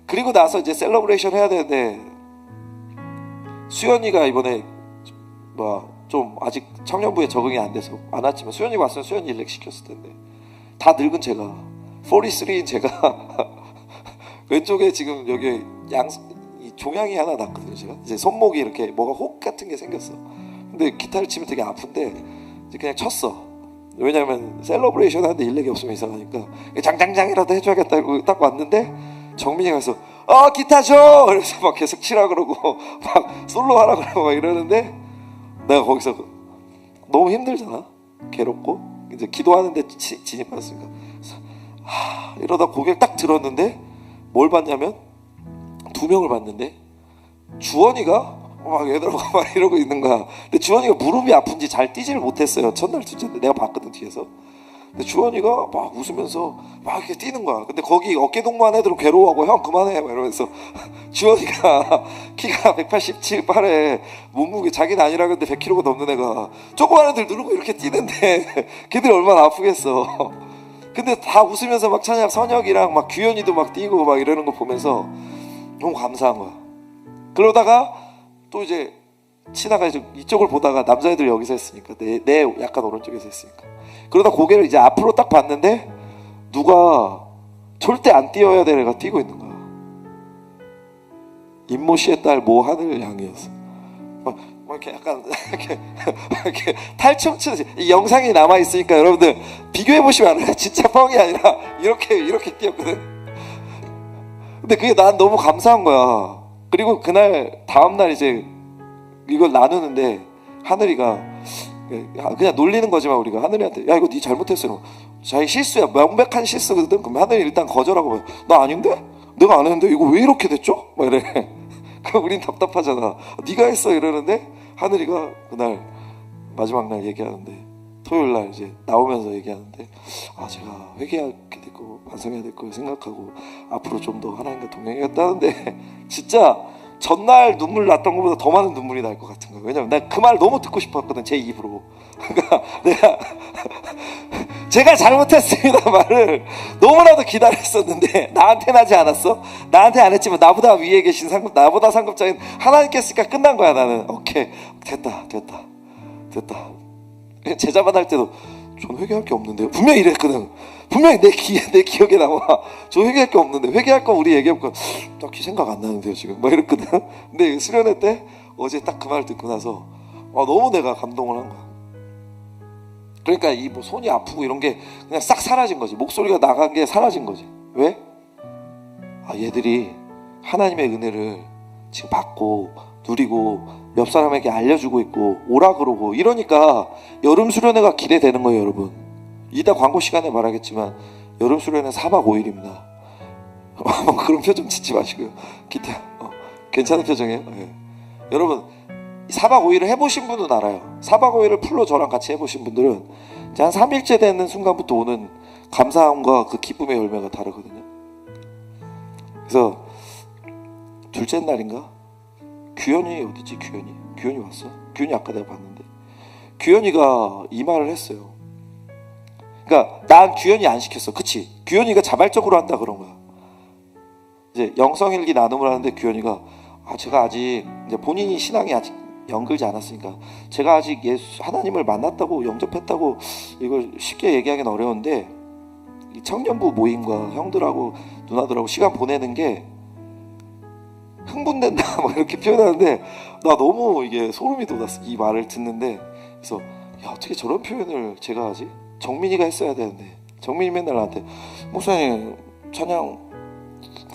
Speaker 1: 그리고 나서 이제 셀러브레이션 해야 되는데, 수연이가 이번에 좀 아직 청년부에 적응이 안 돼서 안 왔지만, 수연이가 왔으면 수연이 일렉 시켰을 텐데, 다 늙은 제가 43인 제가 왼쪽에 지금 여기 이 종양이 하나 났거든요. 제가 이제 손목이 이렇게 뭐가 혹 같은 게 생겼어. 근데 기타를 치면 되게 아픈데 이제 그냥 쳤어. 왜냐면 셀러브레이션 하는데 일렉이 없으면 이상하니까 장장장이라도 해줘야겠다 이러고 딱 왔는데, 정민이가 가서 기타 줘! 그래서 막 계속 치라 그러고 막 솔로 하라 그러고 막 이러는데, 내가 거기서 너무 힘들잖아. 괴롭고 이제 기도하는데 진입했으니까 이러다 고개를 딱 들었는데 뭘 봤냐면, 두 명을 봤는데 주원이가 막 얘들하고 막 이러고 있는 거야. 근데 주원이가 무릎이 아픈지 잘 뛰지를 못했어요. 첫날 둘째인데 내가 봤거든 뒤에서. 근데 주원이가 막 웃으면서 막 이렇게 뛰는 거야. 근데 거기 어깨 동무한 애들은 괴로워하고 형 그만해 막 이러면서 주원이가 키가 187 8에 몸무게 자기는 아니라 근데 100kg가 넘는 애가 조그만 애들 누르고 이렇게 뛰는데 걔들이 얼마나 아프겠어. 근데 다 웃으면서 막 찬양, 선혁이랑 막 규현이도 막 뛰고 막 이러는 거 보면서 너무 감사한 거야. 그러다가 또 이제 치다가 이제 이쪽을 보다가 남자애들 여기서 했으니까 내 약간 오른쪽에서 했으니까, 그러다 고개를 이제 앞으로 딱 봤는데 누가 절대 안 뛰어야 될 애가 뛰고 있는 거야. 임모 씨의 딸 모 하늘 양이었어. 막 이렇게 약간 이렇게 탈춤 치듯이. 이 영상이 남아 있으니까 여러분들 비교해 보시면 알아요. 진짜 뻥이 아니라 이렇게 뛰었거든. 근데 그게 난 너무 감사한 거야. 그리고 그날 다음날 이제 이걸 나누는데 하늘이가 그냥 놀리는 거지만, 우리가 하늘이한테 야 이거 네 잘못했어 이러고, 자기 실수야, 명백한 실수거든. 그럼 하늘이 일단 거절하고, 나 아닌데? 내가 안 했는데 이거 왜 이렇게 됐죠? 막 이래. 그럼 우린 답답하잖아. 네가 했어 이러는데, 하늘이가 그날 마지막 날 얘기하는데, 토요일 날 이제 나오면서 얘기하는데, 제가 회개하게 됐고 반성해야 될 걸 생각하고 앞으로 좀 더 하나님과 동행하겠다는데 진짜 전날 눈물 났던 것보다 더 많은 눈물이 날 것 같은 거야. 왜냐면 내가 그 말 너무 듣고 싶었거든, 제 입으로. 그러니까 내가 제가 잘못했습니다 말을 너무나도 기다렸었는데, 나한테는 하지 않았어. 나한테 안 했지만 나보다 위에 계신 나보다 상급자인 하나님께 했으니까 끝난 거야. 나는 오케이, 됐다. 제자만 할 때도 전 회개할 게 없는데요 분명히 이랬거든. 분명히 내 기억에 남아. 저 회개할 게 없는데, 회개할 거 우리 얘기해볼까? 딱히 생각 안 나는데요, 지금. 막 이랬거든. 근데 수련회 때 어제 딱 그 말 듣고 나서 너무 내가 감동을 한 거야. 그러니까 이 뭐 손이 아프고 이런 게 그냥 싹 사라진 거지. 목소리가 나간 게 사라진 거지. 왜? 얘들이 하나님의 은혜를 지금 받고 누리고 옆 사람에게 알려주고 있고 오라 그러고 이러니까 여름 수련회가 기대되는 거예요, 여러분. 이따 광고 시간에 말하겠지만 여름 수련회 4박 5일입니다. 그런 표정 짓지 마시고요. 기타 괜찮은 표정이에요. 네. 여러분 4박 5일을 해보신 분은 알아요. 4박 5일을 풀로 저랑 같이 해보신 분들은 이제 한 3일째 되는 순간부터 오는 감사함과 그 기쁨의 열매가 다르거든요. 그래서 둘째 날인가? 규현이 어디지? 규현이 왔어? 규현이 아까 내가 봤는데 규현이가 이 말을 했어요. 그러니까 난 규현이 안 시켰어. 그치? 규현이가 자발적으로 한다 그런 거야. 이제 영성일기 나눔을 하는데 규현이가 제가 아직 이제 본인이 신앙이 아직 연결지 않았으니까 제가 아직 하나님을 만났다고 영접했다고 이걸 쉽게 얘기하기는 어려운데 이 청년부 모임과 형들하고 누나들하고 시간 보내는 게 흥분된다 막 이렇게 표현하는데 나 너무 이게 소름이 돋았어. 이 말을 듣는데 그래서 어떻게 저런 표현을 제가 하지? 정민이가 했어야 되는데 정민이 맨날 나한테 목사님 찬양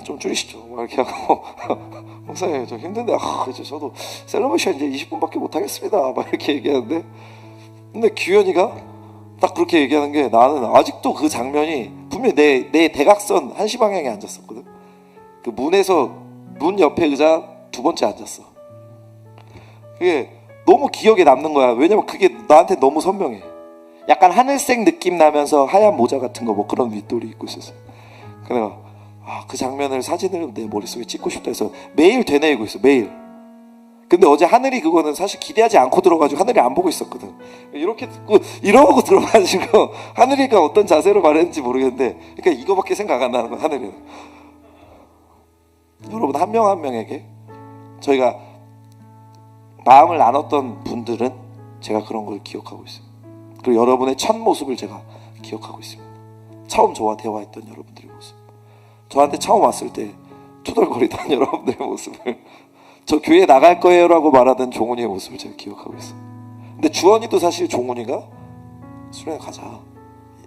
Speaker 1: 좀 줄이시죠 막 이렇게 하고 목사님 좀 힘든데 저도 셀러브레이션 이제 20분밖에 못하겠습니다 막 이렇게 얘기하는데 근데 규현이가 딱 그렇게 얘기하는 게 나는 아직도 그 장면이 분명히 내 대각선 한시 방향에 앉았었거든. 그 문 옆에 의자 두 번째 앉았어. 그게 너무 기억에 남는 거야. 왜냐면 그게 나한테 너무 선명해. 약간 하늘색 느낌 나면서 하얀 모자 같은 거 뭐 그런 윗돌이 입고 있었어. 그래서 그 장면을 사진을 내 머릿속에 찍고 싶다 해서 매일 되뇌이고 있어. 매일. 근데 어제 하늘이 그거는 사실 기대하지 않고 들어가지고 하늘이 안 보고 있었거든. 이렇게 듣고 이러고 들어가지고 하늘이가 어떤 자세로 말했는지 모르겠는데 그러니까 이거밖에 생각 안 나는 거야. 하늘이는. 여러분 한 명 한 명에게 저희가 마음을 나눴던 분들은 제가 그런 걸 기억하고 있어요. 그리고 여러분의 첫 모습을 제가 기억하고 있습니다. 처음 저와 대화했던 여러분들의 모습, 저한테 처음 왔을 때 투덜거리던 여러분들의 모습을, 저 교회 나갈 거예요 라고 말하던 종훈이의 모습을 제가 기억하고 있어요. 근데 주원이도 사실 종훈이가 수련회 가자,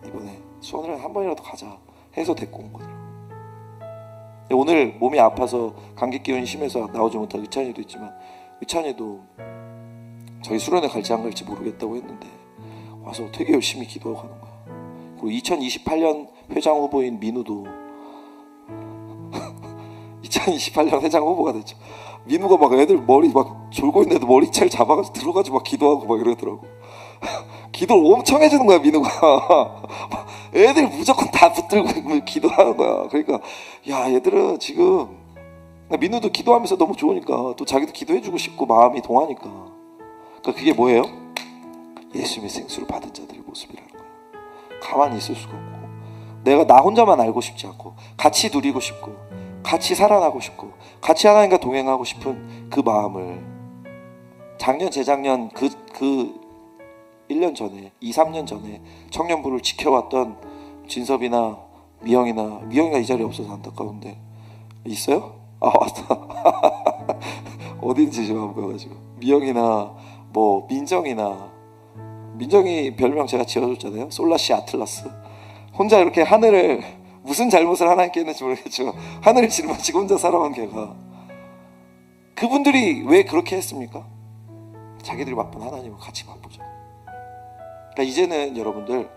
Speaker 1: 이번에 수원을 한 번이라도 가자 해서 데리고 온 거더라고요. 오늘 몸이 아파서 감기 기운이 심해서 나오지 못한 의찬이도 있지만 의찬이도 저희 수련회 갈지 안 갈지 모르겠다고 했는데 와서 되게 열심히 기도하고 가는 거야. 그리고 2028년 회장 후보인 민우도 2028년 회장 후보가 됐죠. 민우가 막 애들 머리 막 졸고 있는 애들 머리채를 잡아가지고 들어가지고 막 기도하고 막 이러더라고. 기도를 엄청 해주는 거야 민우가. 애들 무조건 다 붙들고 기도하는 거야. 그러니까 야 얘들은 지금 민우도 기도하면서 너무 좋으니까 또 자기도 기도해주고 싶고 마음이 동하니까. 그러니까 그게 뭐예요? 예수님의 생수를 받은 자들의 모습이라는 거야. 가만히 있을 수가 없고 내가 나 혼자만 알고 싶지 않고 같이 누리고 싶고 같이 살아나고 싶고 같이 하나님과 동행하고 싶은 그 마음을 작년 재작년 그 1년 전에 2, 3년 전에 청년부를 지켜왔던 진섭이나 미영이가 이 자리에 없어서 안타까운데 있어요? 왔다. 어딘지 좀 한번 보여가지고 미영이나 뭐 민정이 별명 제가 지어줬잖아요. 솔라시 아틀라스. 혼자 이렇게 하늘을 무슨 잘못을 하나님께 했는지 모르겠지만 하늘을 짊어지고 혼자 살아간 걔가 그분들이 왜 그렇게 했습니까? 자기들이 바쁜 하나님을 같이 바쁘죠. 그러니까 이제는 여러분들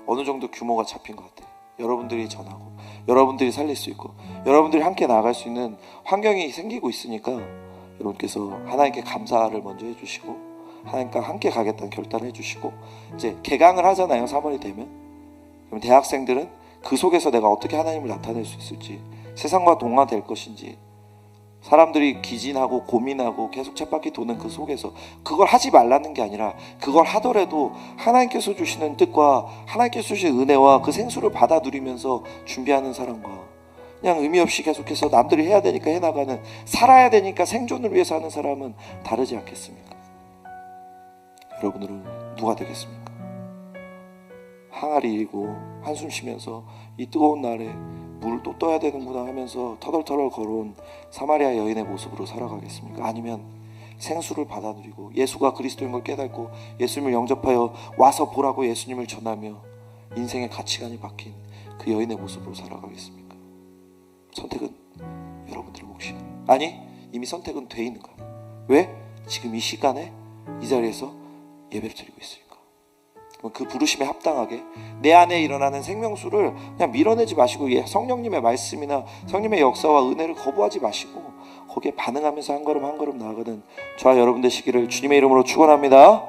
Speaker 1: 어느 정도 규모가 잡힌 것 같아요. 여러분들이 전하고 여러분들이 살릴 수 있고 여러분들이 함께 나아갈 수 있는 환경이 생기고 있으니까 여러분께서 하나님께 감사를 먼저 해주시고 하나님과 함께 가겠다는 결단을 해주시고 이제 개강을 하잖아요. 3월이 되면. 그럼 대학생들은 그 속에서 내가 어떻게 하나님을 나타낼 수 있을지, 세상과 동화될 것인지, 사람들이 기진하고 고민하고 계속 쳇바퀴 도는 그 속에서 그걸 하지 말라는 게 아니라 그걸 하더라도 하나님께서 주시는 뜻과 하나님께서 주시는 은혜와 그 생수를 받아 누리면서 준비하는 사람과 그냥 의미 없이 계속해서 남들이 해야 되니까 해나가는, 살아야 되니까 생존을 위해서 하는 사람은 다르지 않겠습니까? 여러분들은 누가 되겠습니까? 항아리 일고 한숨 쉬면서 이 뜨거운 날에 물을 또 떠야 되는구나 하면서 터덜터덜 걸어온 사마리아 여인의 모습으로 살아가겠습니까? 아니면 생수를 받아 누리고 예수가 그리스도인 걸 깨닫고 예수님을 영접하여 와서 보라고 예수님을 전하며 인생의 가치관이 바뀐 그 여인의 모습으로 살아가겠습니까? 선택은 여러분들의 몫이야. 아니, 이미 선택은 돼 있는 거야. 왜? 지금 이 시간에 이 자리에서 예배를 드리고 있으니까. 그 부르심에 합당하게 내 안에 일어나는 생명수를 그냥 밀어내지 마시고 성령님의 말씀이나 성령님의 역사와 은혜를 거부하지 마시고 거기에 반응하면서 한 걸음 한 걸음 나아가는 저와 여러분 되시기를 주님의 이름으로 축원합니다.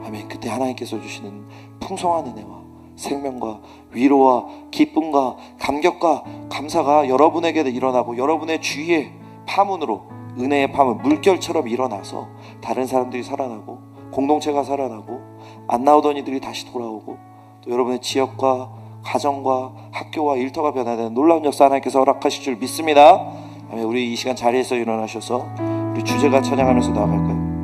Speaker 1: 아멘. 그때 하나님께서 주시는 풍성한 은혜와 생명과 위로와 기쁨과 감격과 감사가 여러분에게 일어나고 여러분의 주위에 파문으로 은혜의 파문, 물결처럼 일어나서 다른 사람들이 살아나고 공동체가 살아나고 안 나오던 이들이 다시 돌아오고 또 여러분의 지역과 가정과 학교와 일터가 변화되는 놀라운 역사 하나님께서 허락하실 줄 믿습니다. 우리 이 시간 자리에서 일어나셔서 우리 주제가 찬양하면서 나아갈까요?